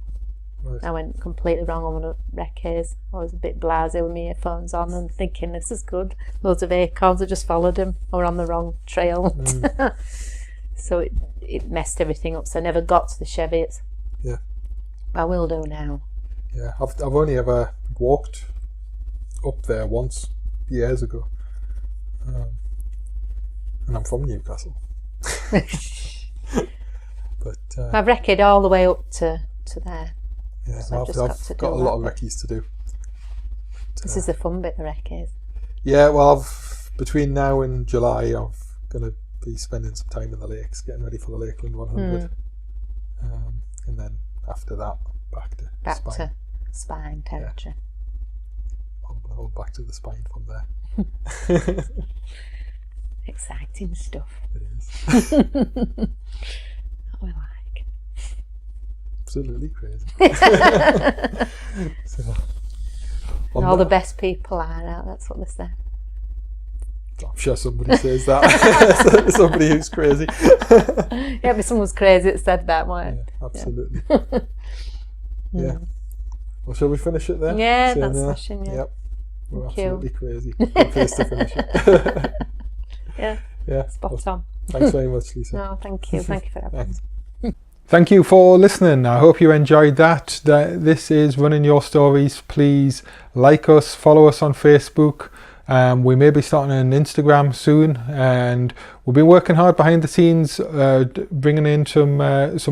Right. I went completely wrong on one of the recces. I was a bit blasé with my earphones on and thinking, this is good. Loads of acorns, I just followed him. I were on the wrong trail. So it messed everything up, so I never got to the Cheviots. Yeah. I will do now. Yeah, I've only ever walked up there once, years ago. And I'm from Newcastle. But I've recce'd all the way up to there. Yeah, so I've got a lot of recce's to do. This is the fun bit, the recce's. Yeah, well, between now and July, I'm going to be spending some time in the lakes, getting ready for the Lakeland 100. And then after that, back to spine territory. Yeah. I'll back to the spine from there. Exciting stuff. It is. What we like. Absolutely crazy. So, all the best people are out, that's what they say. I'm sure somebody says that. Somebody who's crazy. Yeah, but someone's crazy that said that, won't it? Yeah, absolutely. Yeah. Well, shall we finish it there? Yeah, that's smashing. Yeah. Yep. We're Thank absolutely crazy. Good place to finish it. Yeah. Spot on. Thanks very much, Lisa. No, thank you. Thank you for having me. Thank you for listening. I hope you enjoyed that. This is Running Your Stories. Please like us, follow us on Facebook. We may be starting an Instagram soon, and we've been working hard behind the scenes, bringing in some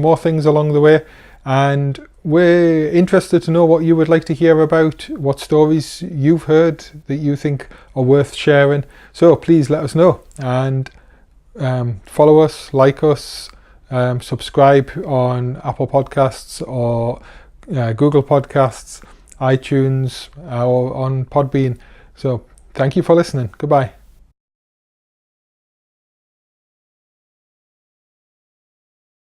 more things along the way. And we're interested to know what you would like to hear about, what stories you've heard that you think are worth sharing. So please let us know. And follow us, like us, subscribe on Apple Podcasts or Google Podcasts, iTunes, or on Podbean. So thank you for listening. Goodbye.